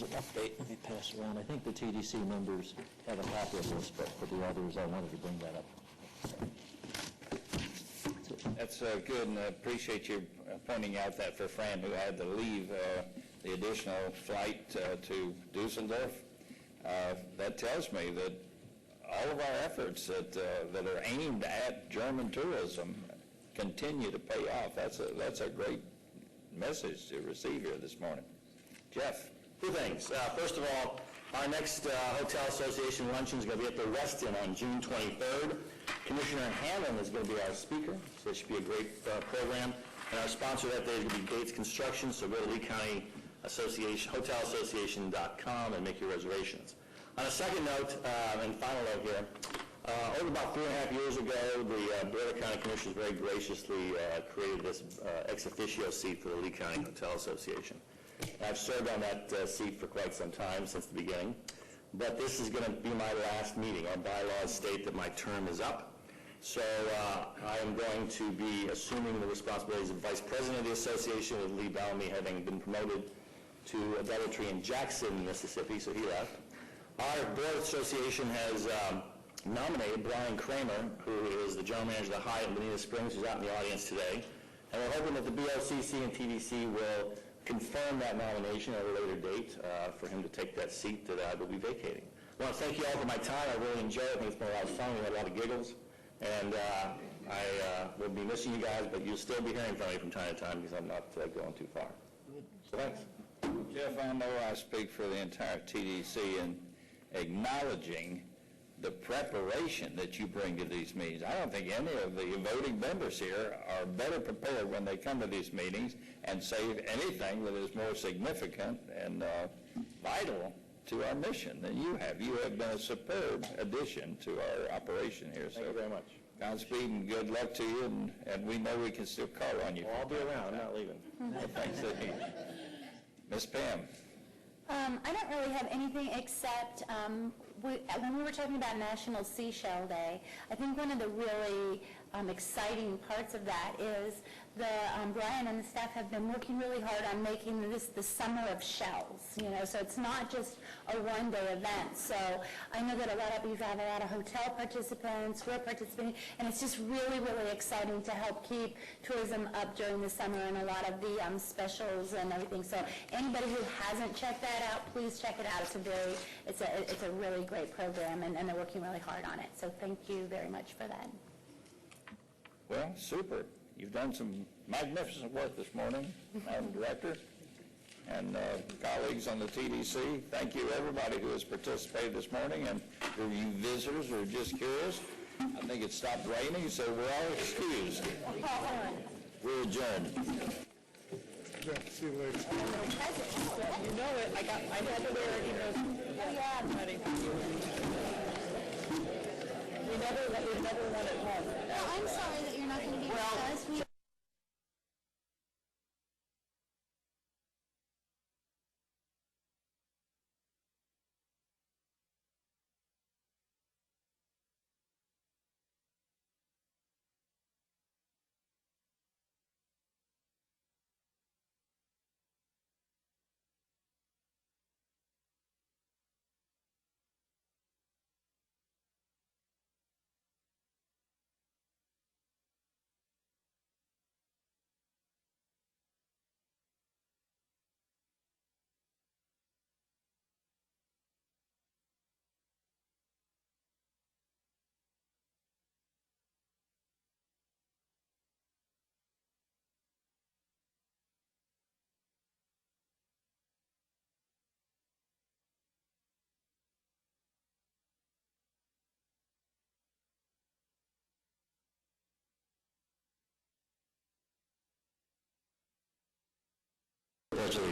an update. Let me pass around. I think the TDC members have a copy of this, but for the others, I wanted to bring that up. That's good, and I appreciate you pointing out that for Fran, who had to leave the additional flight to Dusseldorf. That tells me that all of our efforts that are aimed at German tourism continue to pay off. That's a great message to receive here this morning. Jeff? Two things. First of all, our next Hotel Association luncheon is going to be at the Westin on June 23rd. Commissioner Hanlon is going to be our speaker, so it should be a great program. And our sponsor that day is going to be Gates Construction, so go to Lee County Association, hotelassociation.com and make your reservations. On a second note, and final note here, over about 3.5 years ago, the Board of County Commissioners very graciously created this ex officio seat for the Lee County Hotel Association. I've served on that seat for quite some time, since the beginning, but this is going to be my last meeting. Our bylaws state that my term is up, so I am going to be assuming the responsibilities of Vice President of the Association, with Lee Bellamy having been promoted to a DoubleTree in Jackson, Mississippi, so he left. Our Board Association has nominated Brian Kramer, who is the General Manager of the Hyatt in Bonita Springs, who's out in the audience today, and we're hoping that the BOCC and TDC will confirm that nomination at a later date for him to take that seat that I will be vacating. I want to thank you all for my time. I really enjoyed it. I think it's been a lot of fun. We had a lot of giggles. And I will be missing you guys, but you'll still be hearing from me from time to time because I'm not going too far. So thanks. Jeff, I know I speak for the entire TDC in acknowledging the preparation that you bring to these meetings. I don't think any of the voting members here are better prepared when they come to these meetings and say anything that is more significant and vital to our mission than you have. You have been a superb addition to our operation here. Thank you very much. Godspeed and good luck to you, and we know we can still call on you. Well, I'll be around. I'm not leaving. Well, thanks, Eddie. Miss Pam. I don't really have anything except when we were talking about National Seashell Day, I think one of the really exciting parts of that is Brian and the staff have been working really hard on making this the summer of shells, so it's not just a one-day event. So I know that a lot of you have a lot of hotel participants, we're participating, and it's just really, really exciting to help keep tourism up during the summer and a lot of the specials and everything. So anybody who hasn't checked that out, please check it out. It's a really great program, and they're working really hard on it. So thank you very much for that. Well, super. You've done some magnificent work this morning, Madam Director, and colleagues on the TDC. Thank you, everybody who has participated this morning, and for you visitors who are just curious, I think it stopped raining, so we're all excused. We're adjourned. Yeah, see you later. You know it. I had to wear it, Oh, yeah. Ready. We never won at home. Well, I'm sorry that you're not going to be with us. Congratulations.